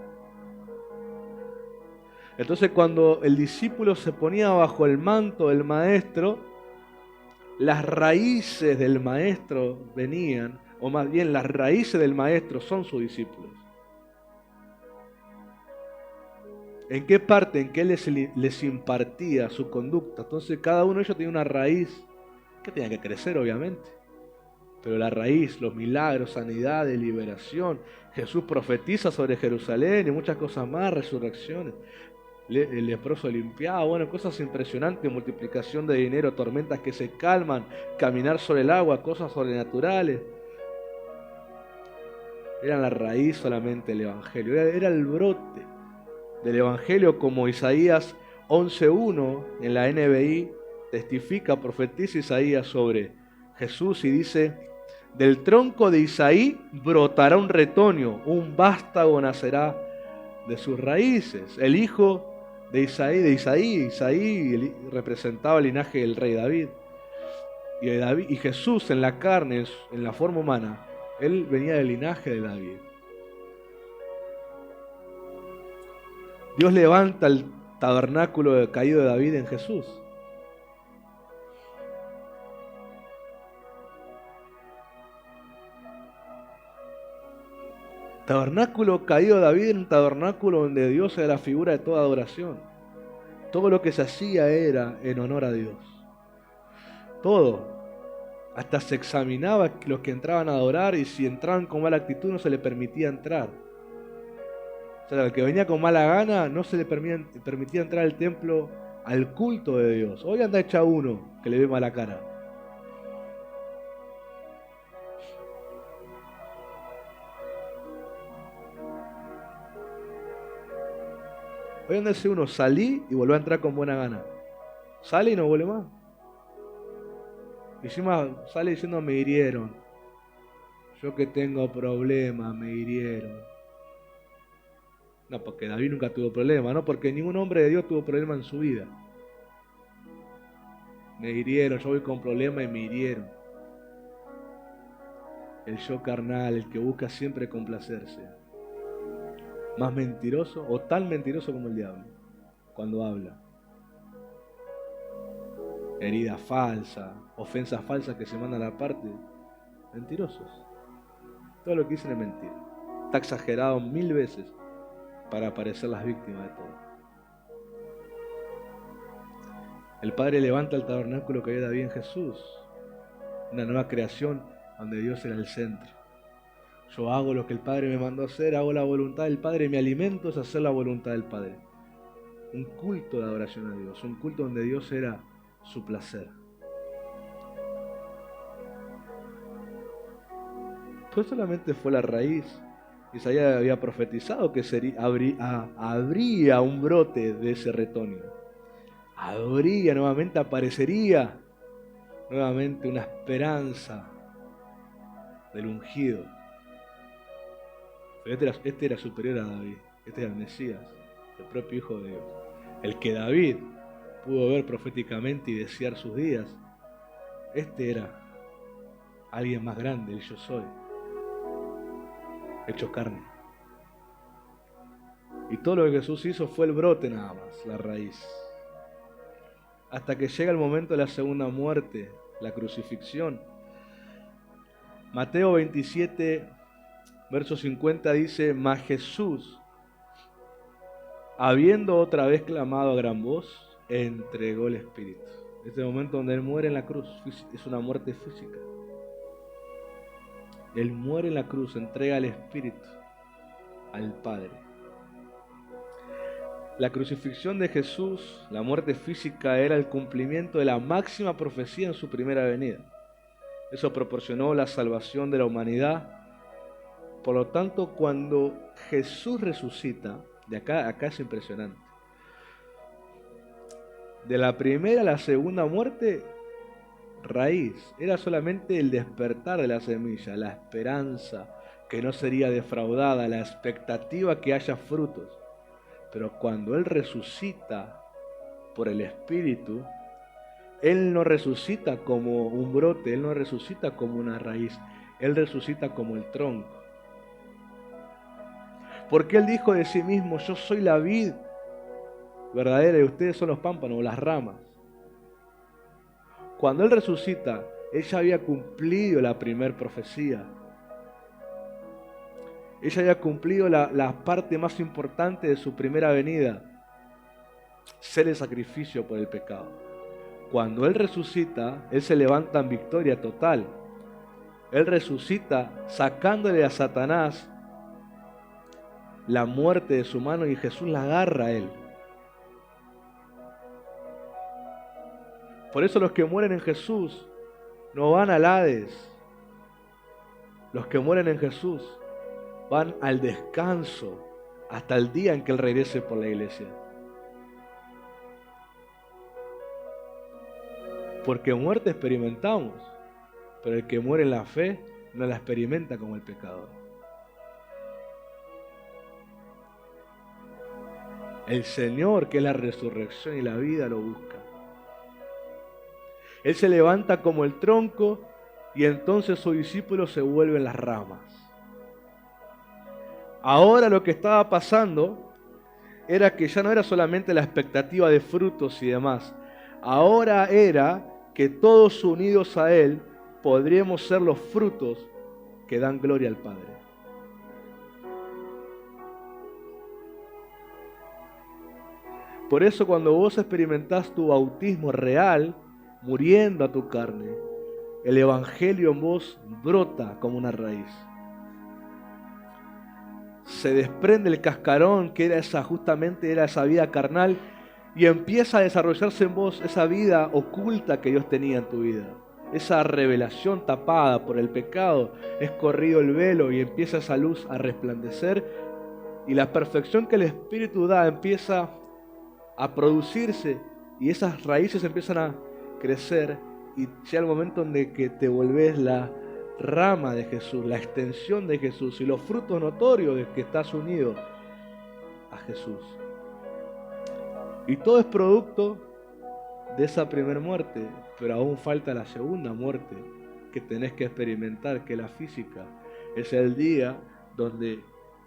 Entonces cuando el discípulo se ponía bajo el manto del maestro, las raíces del maestro venían, o más bien las raíces del maestro son sus discípulos. ¿En qué parte? En que él les impartía su conducta. Entonces cada uno de ellos tenía una raíz que tenía que crecer obviamente. Pero la raíz, los milagros, sanidades, liberación. Jesús profetiza sobre Jerusalén y muchas cosas más, resurrecciones. El leproso limpiado, bueno, cosas impresionantes, multiplicación de dinero, tormentas que se calman, caminar sobre el agua, cosas sobrenaturales. Era la raíz solamente del Evangelio, era el brote del Evangelio, como Isaías 11:1 en la NBI testifica, profetiza Isaías sobre Jesús y dice: del tronco de Isaí brotará un retoño, un vástago nacerá de sus raíces. El hijo de Isaí representaba el linaje del rey David. Y Jesús en la carne, en la forma humana, él venía del linaje de David. Dios levanta el tabernáculo caído de David en Jesús. Tabernáculo caído de David era un tabernáculo donde Dios era la figura de toda adoración. Todo lo que se hacía era en honor a Dios. Todo. Hasta se examinaba los que entraban a adorar y si entraban con mala actitud no se le permitía entrar. O sea, al que venía con mala gana no se le permitía entrar al templo, al culto de Dios. Hoy anda hecha uno que le ve mala cara. Hoy anda ese uno, salí y volví a entrar con buena gana. Sale y no vuelve más. Y encima sale diciendo me hirieron. Yo que tengo problemas, me hirieron. No, porque David nunca tuvo problema, no, porque ningún hombre de Dios tuvo problema en su vida. Me hirieron, yo voy con problemas y me hirieron. El yo carnal, el que busca siempre complacerse. Más mentiroso o tan mentiroso como el diablo cuando habla. Herida falsa, ofensas falsas que se mandan aparte. Mentirosos. Todo lo que dicen es mentira. Está exagerado 1000 veces para parecer las víctimas de todo. El Padre levanta el tabernáculo que había en Jesús. Una nueva creación donde Dios era el centro. Yo hago lo que el Padre me mandó a hacer, hago la voluntad del Padre, mi alimento es hacer la voluntad del Padre. Un culto de adoración a Dios, un culto donde Dios era su placer. Pues solamente fue la raíz. Isaías había profetizado que habría un brote de ese retoño. Nuevamente aparecería nuevamente una esperanza del ungido. Pero este era superior a David, este era el Mesías, el propio Hijo de Dios. El que David pudo ver proféticamente y desear sus días, este era alguien más grande, el yo soy, hecho carne. Y todo lo que Jesús hizo fue el brote nada más, la raíz. Hasta que llega el momento de la segunda muerte, la crucifixión. Mateo 27, verso 50 dice: Mas Jesús, habiendo otra vez clamado a gran voz, entregó el Espíritu. Este momento donde Él muere en la cruz es una muerte física. Él muere en la cruz, entrega el Espíritu al Padre. La crucifixión de Jesús, la muerte física, era el cumplimiento de la máxima profecía en su primera venida. Eso proporcionó la salvación de la humanidad. Por lo tanto, cuando Jesús resucita, de acá es impresionante. De la primera a la segunda muerte, raíz, era solamente el despertar de la semilla, la esperanza que no sería defraudada, la expectativa que haya frutos. Pero cuando Él resucita por el Espíritu, Él no resucita como un brote, Él no resucita como una raíz, Él resucita como el tronco. Porque Él dijo de sí mismo: yo soy la vid verdadera y ustedes son los pámpanos o las ramas. Cuando Él resucita, Él ya había cumplido la primera profecía. Ella había cumplido la parte más importante de su primera venida, ser el sacrificio por el pecado. Cuando Él resucita, Él se levanta en victoria total. Él resucita sacándole a Satanás la muerte de su mano y Jesús la agarra a Él. Por eso los que mueren en Jesús no van al Hades. Los que mueren en Jesús van al descanso hasta el día en que Él regrese por la iglesia. Porque muerte experimentamos, pero el que muere en la fe no la experimenta como el pecador. El Señor, que es la resurrección y la vida, lo busca. Él se levanta como el tronco y entonces sus discípulos se vuelven las ramas. Ahora lo que estaba pasando era que ya no era solamente la expectativa de frutos y demás. Ahora era que todos unidos a Él podríamos ser los frutos que dan gloria al Padre. Por eso cuando vos experimentás tu bautismo real, muriendo a tu carne, el Evangelio en vos brota como una raíz. Se desprende el cascarón que era justamente esa vida carnal y empieza a desarrollarse en vos esa vida oculta que Dios tenía en tu vida. Esa revelación tapada por el pecado, es corrido el velo y empieza esa luz a resplandecer y la perfección que el Espíritu da empieza a producirse y esas raíces empiezan a crecer y llega el momento en que te volvés la rama de Jesús, la extensión de Jesús y los frutos notorios de que estás unido a Jesús. Y todo es producto de esa primera muerte. Pero aún falta la segunda muerte que tenés que experimentar, que es la física. Es el día donde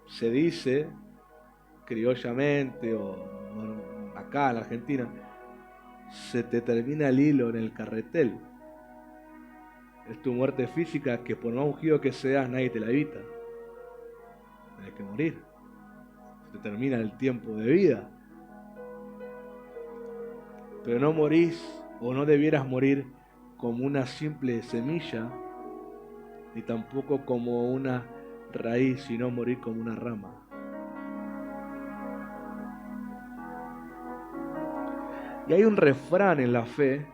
se dice, criollamente o acá en Argentina, se te termina el hilo en el carretel. Es tu muerte física que por más ungido que seas, nadie te la evita. Tienes que morir. Se te termina el tiempo de vida. Pero no morís o no debieras morir como una simple semilla, ni tampoco como una raíz, sino morir como una rama. Y hay un refrán en la fe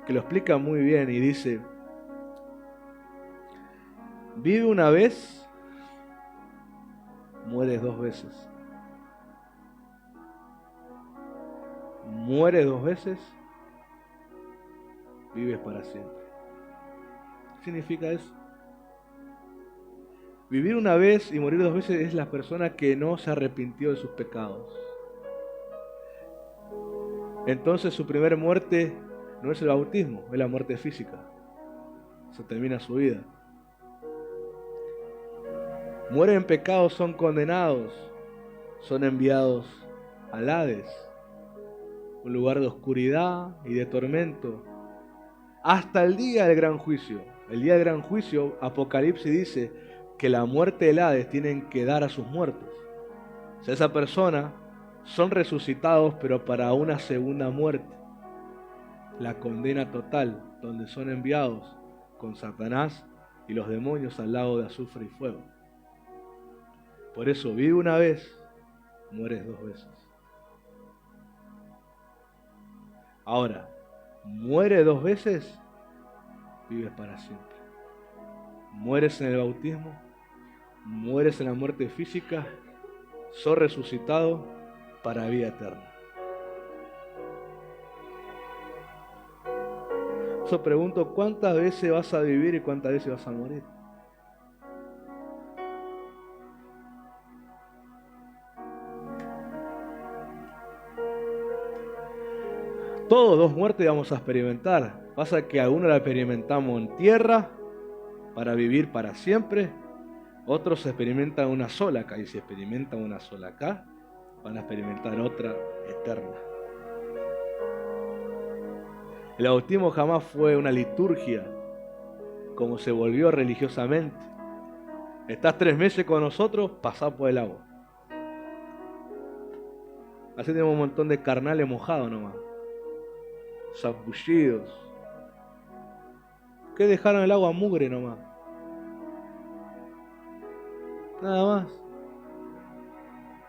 que lo explica muy bien y dice: vive una vez, mueres dos veces. Mueres dos veces, vives para siempre. ¿Qué significa eso? Vivir una vez y morir dos veces es la persona que no se arrepintió de sus pecados. Entonces su primera muerte no es el bautismo, es la muerte física. Se termina su vida. Mueren en pecados, son condenados, son enviados al Hades, un lugar de oscuridad y de tormento, hasta el día del gran juicio. El día del gran juicio, Apocalipsis dice que la muerte del Hades tienen que dar a sus muertos. O sea, esa persona son resucitados, pero para una segunda muerte, la condena total, donde son enviados con Satanás y los demonios al lago de azufre y fuego. Por eso, vive una vez, mueres dos veces. Ahora, muere dos veces, vives para siempre. Mueres en el bautismo, mueres en la muerte física, sos resucitado para vida eterna. Yo pregunto, ¿cuántas veces vas a vivir y cuántas veces vas a morir? Todos dos muertes vamos a experimentar. Pasa que algunos la experimentamos en tierra para vivir para siempre. Otros experimentan una sola acá. Y si experimentan una sola acá, van a experimentar otra eterna. El bautismo jamás fue una liturgia como se volvió religiosamente. Estás 3 meses con nosotros, pasá por el agua. Así tenemos un montón de carnales mojados nomás. Zambullidos. ¿Qué dejaron el agua mugre nomás? Nada más.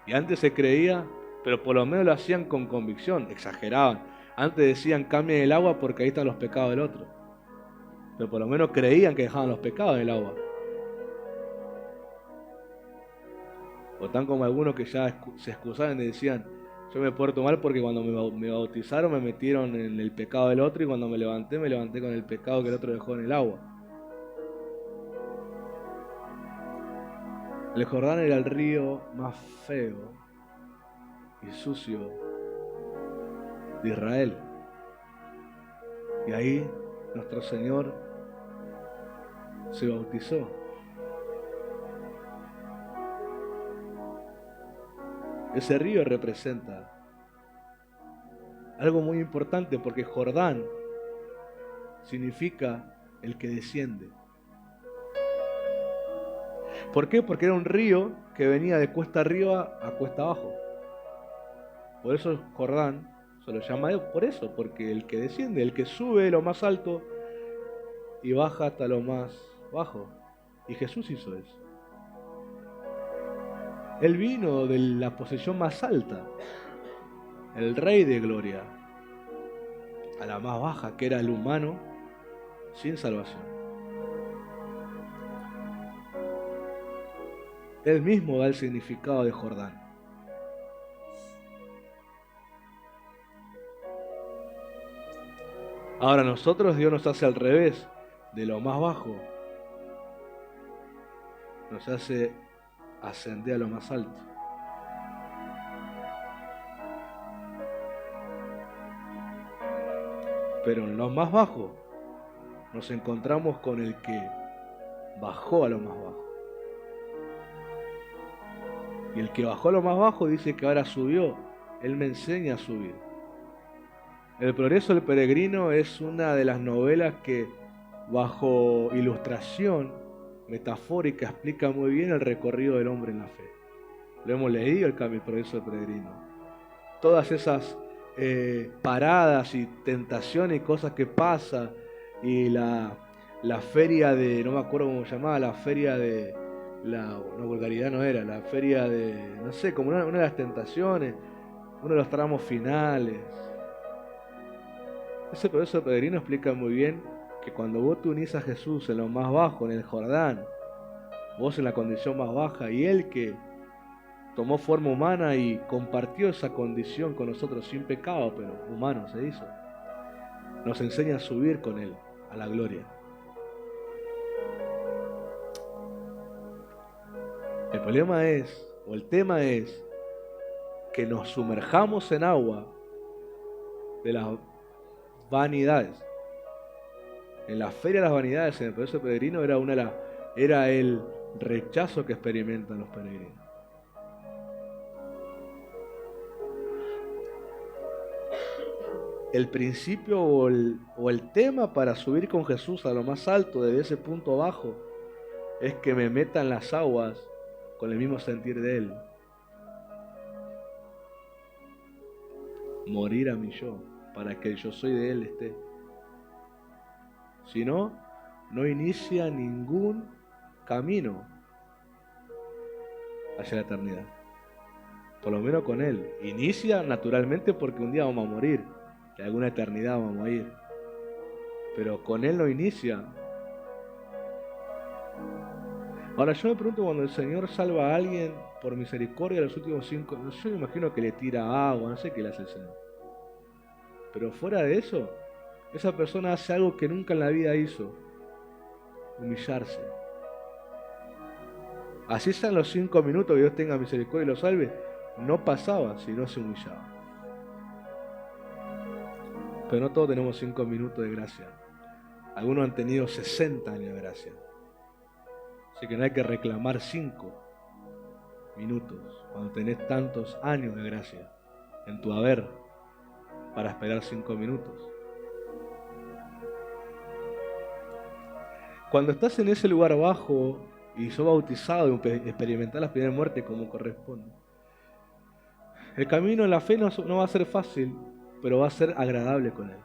Y antes se creía, pero por lo menos lo hacían con convicción, exageraban. Antes decían cambien el agua porque ahí están los pecados del otro. Pero por lo menos creían que dejaban los pecados en el agua. O tan como algunos que ya se excusaban y decían, yo me porto mal porque cuando me bautizaron me metieron en el pecado del otro y cuando me levanté con el pecado que el otro dejó en el agua. El Jordán era el río más feo y sucio de Israel. Y ahí nuestro Señor se bautizó. Ese río representa algo muy importante porque Jordán significa el que desciende. ¿Por qué? Porque era un río que venía de cuesta arriba a cuesta abajo. Por eso Jordán se lo llama por eso, porque el que desciende, el que sube de lo más alto y baja hasta lo más bajo. Y Jesús hizo eso. Él vino de la posición más alta, el Rey de Gloria, a la más baja, que era el humano sin salvación. Él mismo da el significado de Jordán. Ahora nosotros Dios nos hace al revés, de lo más bajo, nos hace ascender a lo más alto. Pero en lo más bajo nos encontramos con el que bajó a lo más bajo. Y el que bajó a lo más bajo dice que ahora subió. Él me enseña a subir. El progreso del peregrino es una de las novelas que, bajo ilustración metafórica, explica muy bien el recorrido del hombre en la fe. Lo hemos leído, el progreso del peregrino. Todas esas paradas y tentaciones y cosas que pasan, y la feria de, no me acuerdo cómo se llamaba, la feria de, no, vulgaridad no era, la feria de, no sé, como una de las tentaciones, uno de los tramos finales. Ese progreso peregrino explica muy bien que cuando vos te unís a Jesús en lo más bajo, en el Jordán, vos en la condición más baja, y Él que tomó forma humana y compartió esa condición con nosotros sin pecado, pero humano se hizo, nos enseña a subir con Él a la gloria. El problema es, o el tema es, que nos sumerjamos en agua de las vanidades. En la feria de las vanidades, en el proceso peregrino, era el rechazo que experimentan los peregrinos. El principio o el tema para subir con Jesús a lo más alto de ese punto bajo es que me meta en las aguas con el mismo sentir de Él. Morir a mi yo, para que el yo soy de Él esté. Si no, no inicia ningún camino hacia la eternidad. Por lo menos con Él. Inicia naturalmente porque un día vamos a morir, de alguna eternidad vamos a ir. Pero con Él no inicia. Ahora yo me pregunto, cuando el Señor salva a alguien por misericordia los últimos 5, yo me imagino que le tira agua, no sé qué le hace el Señor. Pero fuera de eso, esa persona hace algo que nunca en la vida hizo: humillarse. Así sean los 5 minutos que Dios tenga misericordia y lo salve, no pasaba si no se humillaba. Pero no todos tenemos 5 minutos de gracia. Algunos han tenido 60 años de gracia. Así que no hay que reclamar 5 minutos cuando tenés tantos años de gracia en tu haber para esperar 5 minutos. Cuando estás en ese lugar bajo y sos bautizado y experimentás la primera muerte como corresponde, el camino en la fe no va a ser fácil, pero va a ser agradable con Él.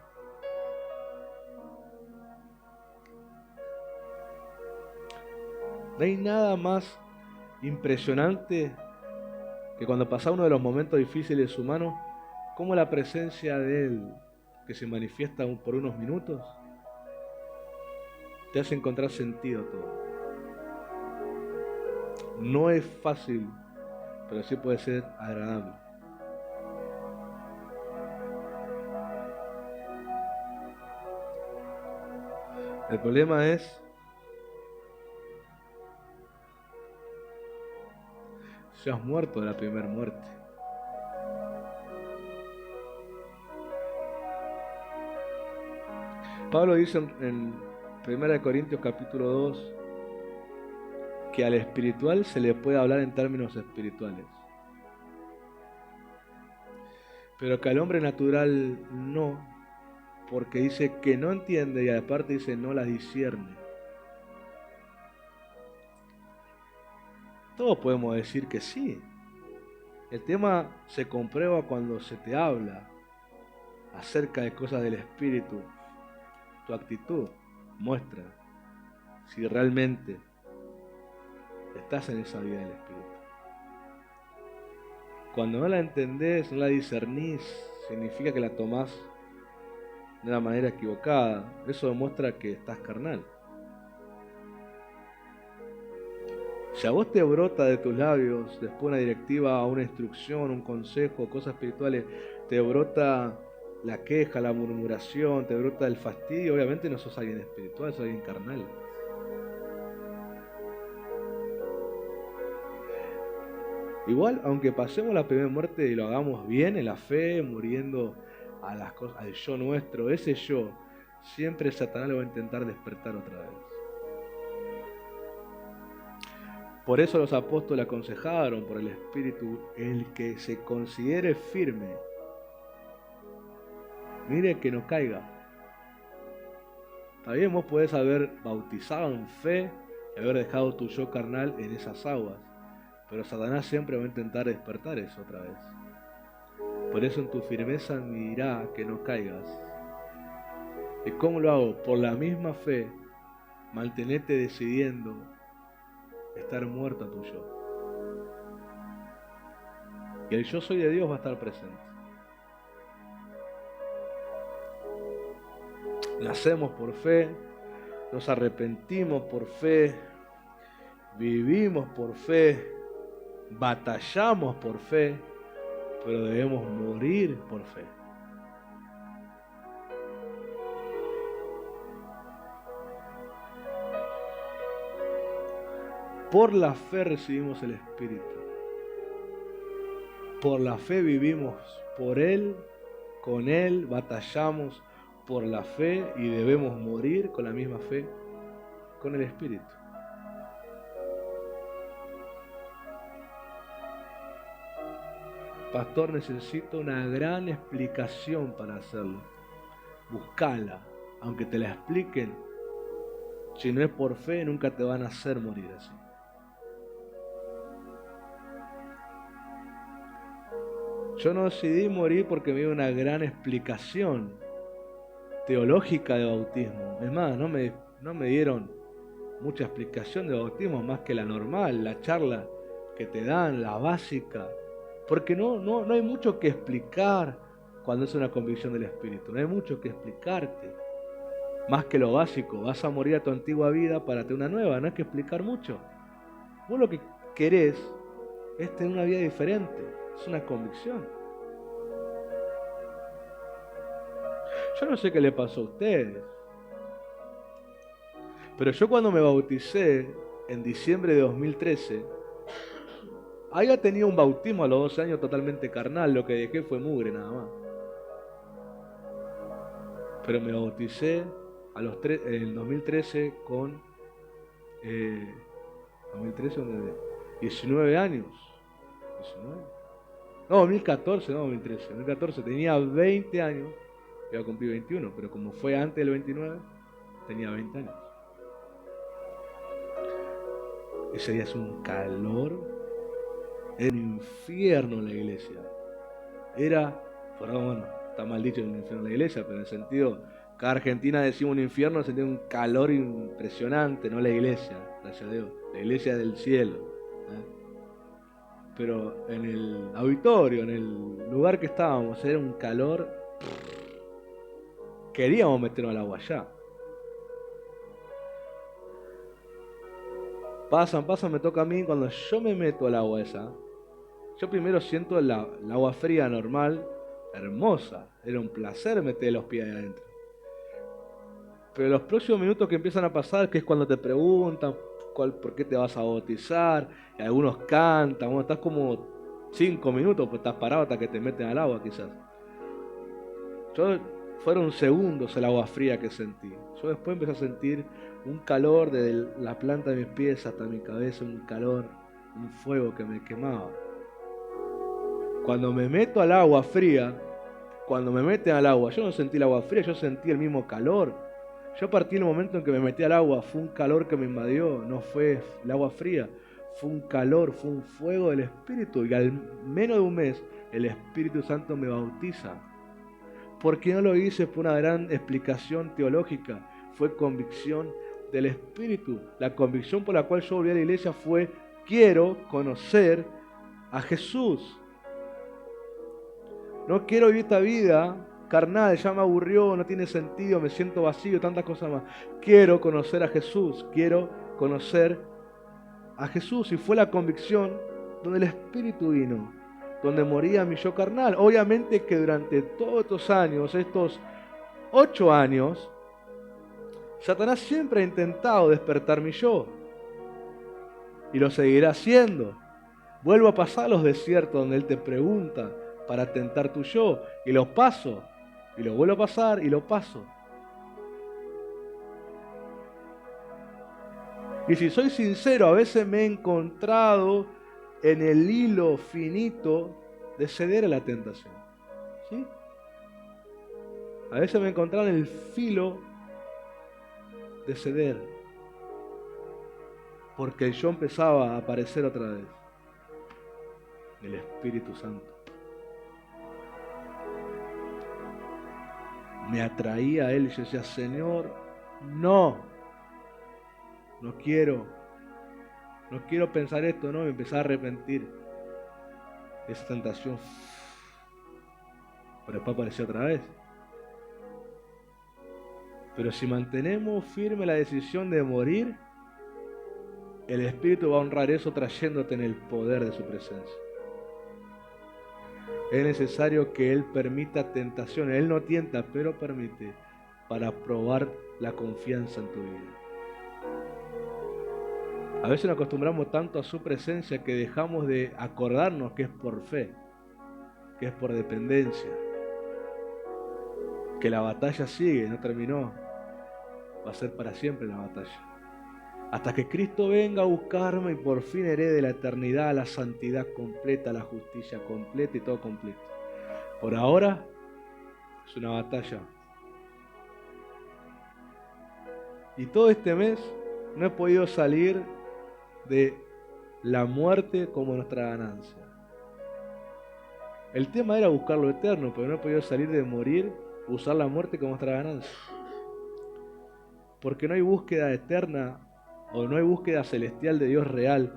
No hay nada más impresionante que cuando pasa uno de los momentos difíciles humanos, como la presencia de Él, que se manifiesta por unos minutos, te hace encontrar sentido a todo. No es fácil, pero sí puede ser agradable. El problema es si has muerto de la primera muerte. Pablo dice en 1 Corintios capítulo 2 que al espiritual se le puede hablar en términos espirituales, pero que al hombre natural no, porque dice que no entiende y aparte dice no las discierne. Todos podemos decir que sí. El tema se comprueba cuando se te habla acerca de cosas del espíritu. Tu actitud muestra si realmente estás en esa vida del espíritu. Cuando no la entendés, no la discernís, significa que la tomás de una manera equivocada. Eso demuestra que estás carnal. Si a vos te brota de tus labios, después una directiva, una instrucción, un consejo, cosas espirituales, te brota la queja, la murmuración, te brota el fastidio, obviamente no sos alguien espiritual, sos alguien carnal. Igual, aunque pasemos la primera muerte y lo hagamos bien en la fe, muriendo a las cosas, al yo nuestro, ese yo, siempre Satanás lo va a intentar despertar otra vez. Por eso los apóstoles aconsejaron por el Espíritu, el que se considere firme, mire que no caiga. También vos podés haber bautizado en fe y haber dejado tu yo carnal en esas aguas, pero Satanás siempre va a intentar despertar eso otra vez. Por eso en tu firmeza mirá que no caigas. ¿Y cómo lo hago? Por la misma fe, mantenete decidiendo estar muerto a tu yo. Y el yo soy de Dios va a estar presente. Nacemos por fe, nos arrepentimos por fe, vivimos por fe, batallamos por fe, pero debemos morir por fe. Por la fe recibimos el Espíritu. Por la fe vivimos por Él, con Él batallamos por la fe y debemos morir con la misma fe, con el Espíritu. Pastor, necesito una gran explicación para hacerlo. Buscala, aunque te la expliquen. Si no es por fe, nunca te van a hacer morir así. Yo no decidí morir porque me dio una gran explicación teológica de bautismo. Es más, no me dieron mucha explicación de bautismo, más que la normal, la charla que te dan, la básica. Porque no hay mucho que explicar cuando es una convicción del Espíritu. No hay mucho que explicarte. Más que lo básico, vas a morir a tu antigua vida para tener una nueva. No hay que explicar mucho. Vos lo que querés es tener una vida diferente. Es una convicción. Yo no sé qué le pasó a ustedes, pero yo cuando me bauticé en diciembre de 2013, había tenido un bautismo a los 12 años totalmente carnal. Lo que dejé fue mugre nada más. Pero me bauticé en el 2013 con 19 años. 19. No, 2014, no 2013. 2014 tenía 20 años, iba a cumplir 21, pero como fue antes del 29, tenía 20 años. Ese día es un calor, era un infierno en la iglesia. Bueno, está mal dicho un infierno en la iglesia, pero en el sentido, cada Argentina decimos un infierno, en el sentido de un calor impresionante, no la iglesia, gracias a Dios, la iglesia del cielo. Pero en el auditorio, en el lugar que estábamos, era un calor, queríamos meternos al agua allá. Pasan, me toca a mí. Cuando yo me meto al agua esa, yo primero siento el agua fría normal, hermosa. Era un placer meter los pies ahí adentro. Pero los próximos minutos que empiezan a pasar, que es cuando te preguntan por qué te vas a bautizar, y algunos cantan, bueno, estás como 5 minutos, pues estás parado hasta que te meten al agua quizás. Fueron segundos el agua fría que sentí. Yo después empecé a sentir un calor desde la planta de mis pies hasta mi cabeza, un calor, un fuego que me quemaba. Cuando me meto al agua fría, cuando me meten al agua, yo no sentí el agua fría, yo sentí el mismo calor. Yo a partir del momento en que me metí al agua, fue un calor que me invadió, no fue el agua fría, fue un calor, fue un fuego del Espíritu. Y al menos de un mes, el Espíritu Santo me bautiza. ¿Por qué no lo hice? Fue una gran explicación teológica, fue convicción del Espíritu. La convicción por la cual yo volví a la iglesia fue: quiero conocer a Jesús. No quiero vivir esta vida carnal, ya me aburrió, no tiene sentido, me siento vacío, tantas cosas más. Quiero conocer a Jesús, quiero conocer a Jesús. Y fue la convicción donde el Espíritu vino, donde moría mi yo carnal. Obviamente que durante todos estos años, estos 8 años, Satanás siempre ha intentado despertar mi yo. Y lo seguirá haciendo. Vuelvo a pasar los desiertos donde Él te pregunta para tentar tu yo. Y los paso. Y lo vuelvo a pasar y lo paso. Y si soy sincero, a veces me he encontrado en el hilo finito de ceder a la tentación. ¿Sí? A veces me he encontrado en el filo de ceder. Porque yo empezaba a aparecer otra vez. El Espíritu Santo me atraía a Él y yo decía, Señor, no quiero pensar esto, no, me empezaba a arrepentir de esa tentación, pero después apareció otra vez. Pero si mantenemos firme la decisión de morir, el Espíritu va a honrar eso trayéndote en el poder de su presencia. Es necesario que Él permita tentaciones. Él no tienta, pero permite para probar la confianza en tu vida. A veces nos acostumbramos tanto a su presencia que dejamos de acordarnos que es por fe, que es por dependencia, que la batalla sigue, no terminó, va a ser para siempre la batalla. Hasta que Cristo venga a buscarme y por fin herede la eternidad, la santidad completa, la justicia completa y todo completo. Por ahora es una batalla. Y todo este mes no he podido salir de la muerte como nuestra ganancia. El tema era buscar lo eterno, pero no he podido salir de morir, usar la muerte como nuestra ganancia. Porque no hay búsqueda eterna o no hay búsqueda celestial de Dios real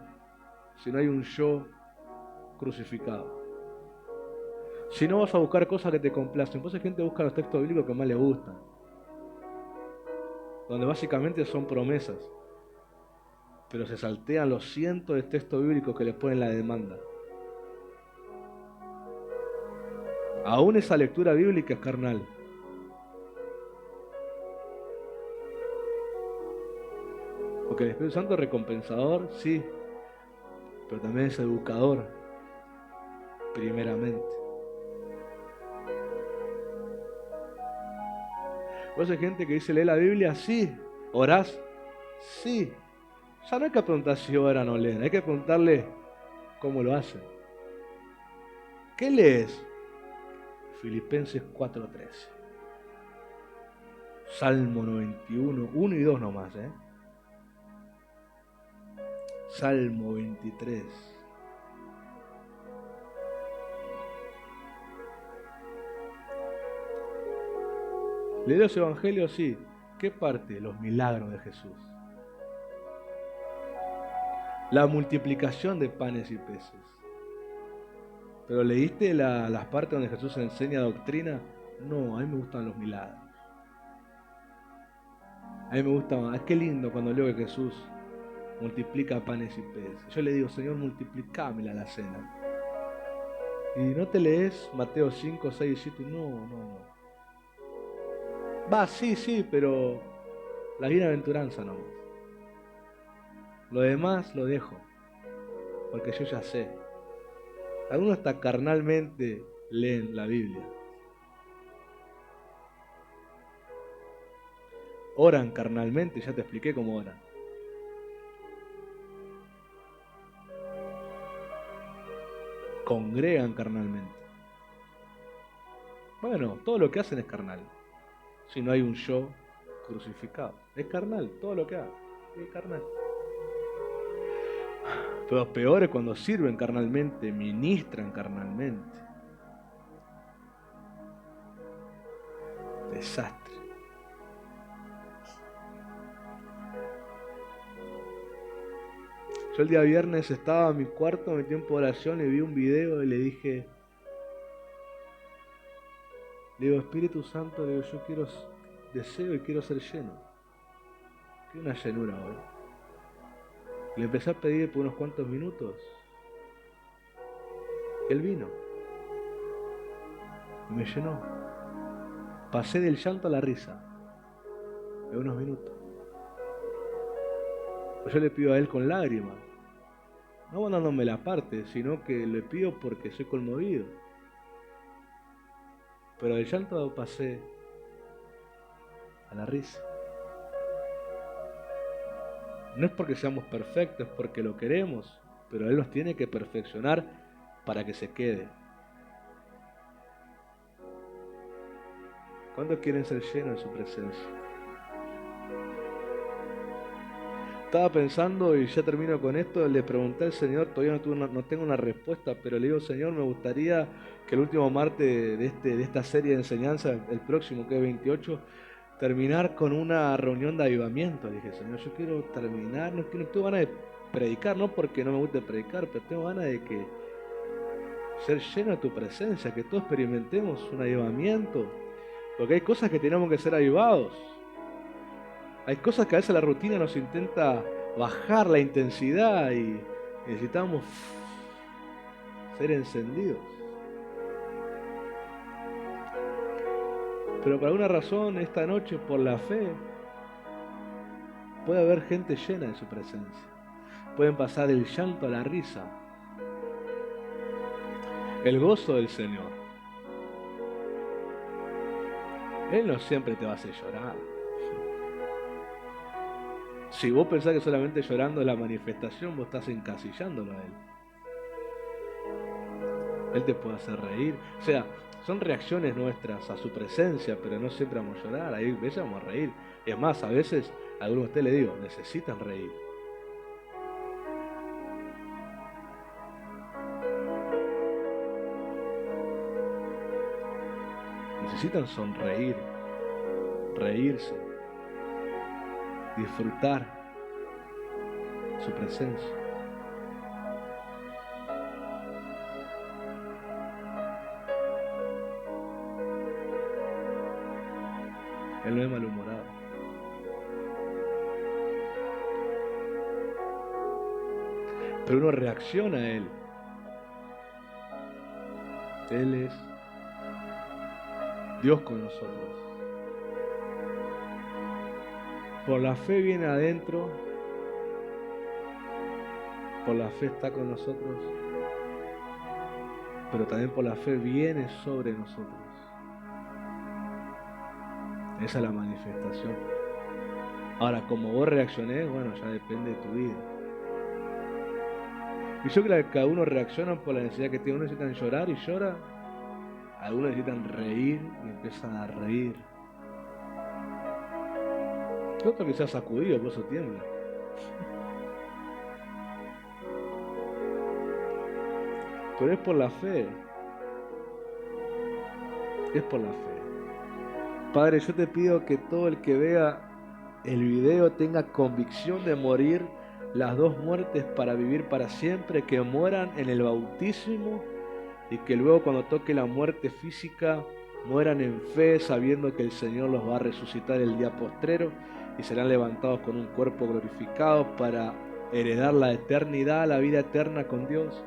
si no hay un yo crucificado. Si no vas a buscar cosas que te complacen, pues hay gente que busca los textos bíblicos que más le gustan, donde básicamente son promesas, pero se saltean los cientos de textos bíblicos que les ponen la demanda. Aún esa lectura bíblica es carnal. Porque el Espíritu Santo es recompensador, sí, pero también es educador, primeramente. Por eso hay gente que dice, lee la Biblia, sí. ¿Orás? Sí. Ya no hay que preguntar si oran o leen, hay que preguntarle cómo lo hacen. ¿Qué lees? Filipenses 4:13. Salmo 91, 1 y 2 nomás, Salmo 23. ¿Leí los evangelios? Sí. ¿Qué parte? Los milagros de Jesús. La multiplicación de panes y peces. ¿Pero leíste las partes donde Jesús enseña doctrina? No, a mí me gustan los milagros. A mí me gusta más. Es que lindo cuando leo que Jesús multiplica panes y peces. Yo le digo, Señor, multiplicámela la cena. Y no te lees Mateo 5, 6 y 7. No. Va, sí, pero la bienaventuranza nomás. Lo demás lo dejo, porque yo ya sé. Algunos hasta carnalmente leen la Biblia. Oran carnalmente, ya te expliqué cómo oran. Congregan carnalmente. Bueno, todo lo que hacen es carnal. Si no hay un yo crucificado. Es carnal, todo lo que hagan es carnal. Pero peor es cuando sirven carnalmente, ministran carnalmente. Desastre. Yo el día viernes estaba en mi cuarto, en mi tiempo de oración, y vi un video y le digo, Espíritu Santo, yo deseo y quiero ser lleno. Quiero una llenura hoy. Le empecé a pedir por unos cuantos minutos. Él vino. Y me llenó. Pasé del llanto a la risa. En unos minutos. Yo le pido a Él con lágrimas. No mandándome la parte, sino que le pido porque soy conmovido. Pero del llanto pasé a la risa. No es porque seamos perfectos, es porque lo queremos, pero Él nos tiene que perfeccionar para que se quede. ¿Cuántos quieren ser llenos de su presencia? Estaba pensando, y ya termino con esto, le pregunté al Señor, todavía no tengo una respuesta, pero le digo, Señor, me gustaría que el último martes de esta serie de enseñanza, el próximo que es 28, terminar con una reunión de avivamiento. Le dije, Señor, yo quiero terminar, no tengo ganas de predicar, no porque no me guste predicar, pero tengo ganas de que ser lleno de tu presencia, que todos experimentemos un avivamiento, porque hay cosas que tenemos que ser avivados. Hay cosas que a veces la rutina nos intenta bajar la intensidad y necesitamos ser encendidos. Pero por alguna razón esta noche, por la fe, puede haber gente llena de su presencia. Pueden pasar del llanto a la risa. El gozo del Señor. Él no siempre te va a hacer llorar. Si vos pensás que solamente llorando es la manifestación, vos estás encasillándolo a Él. Él te puede hacer reír. O sea, son reacciones nuestras a su presencia, pero no siempre vamos a llorar. Ahí veces vamos a reír. Es más, a veces a algunos de ustedes les digo, necesitan reír. Necesitan sonreír, reírse, disfrutar su presencia. Él no es malhumorado. Pero uno reacciona a Él. Él es Dios con nosotros. Por la fe viene adentro. Por la fe está con nosotros. Pero también por la fe viene sobre nosotros. Esa es la manifestación. Ahora, como vos reaccionés, bueno, ya depende de tu vida. Y yo creo que cada uno reacciona por la necesidad que tiene. Unos necesitan llorar y llora. Algunos necesitan reír y empiezan a reír. Otro que se ha sacudido, por eso tiembla. Pero es por la fe. Es por la fe. Padre, yo te pido que todo el que vea el video tenga convicción de morir las dos muertes para vivir para siempre, que mueran en el bautismo y que luego cuando toque la muerte física mueran en fe sabiendo que el Señor los va a resucitar el día postrero y serán levantados con un cuerpo glorificado para heredar la eternidad, la vida eterna con Dios,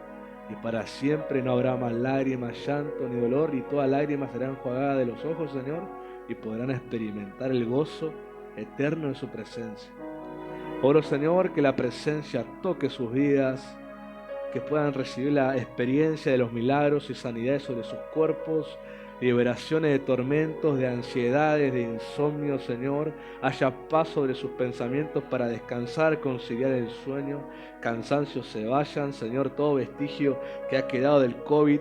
y para siempre no habrá más lágrimas, llanto ni dolor, y todas lágrimas serán enjuagadas de los ojos, Señor, y podrán experimentar el gozo eterno de su presencia. Oro, Señor, que la presencia toque sus vidas, que puedan recibir la experiencia de los milagros y sanidades sobre sus cuerpos, liberaciones de tormentos, de ansiedades, de insomnio, Señor. Haya paz sobre sus pensamientos para descansar, conciliar el sueño. Cansancios se vayan, Señor, todo vestigio que ha quedado del COVID,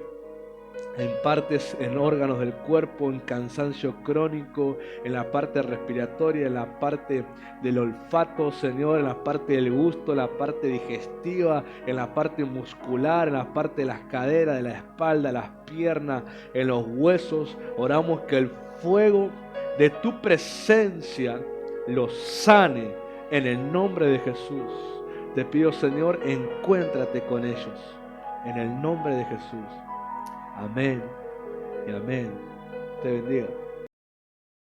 en partes, en órganos del cuerpo, en cansancio crónico, en la parte respiratoria, en la parte del olfato, Señor, en la parte del gusto, en la parte digestiva, en la parte muscular, en la parte de las caderas, de la espalda, las piernas, en los huesos. Oramos que el fuego de tu presencia los sane en el nombre de Jesús. Te pido, Señor, encuéntrate con ellos en el nombre de Jesús. Amén y amén. Te bendiga.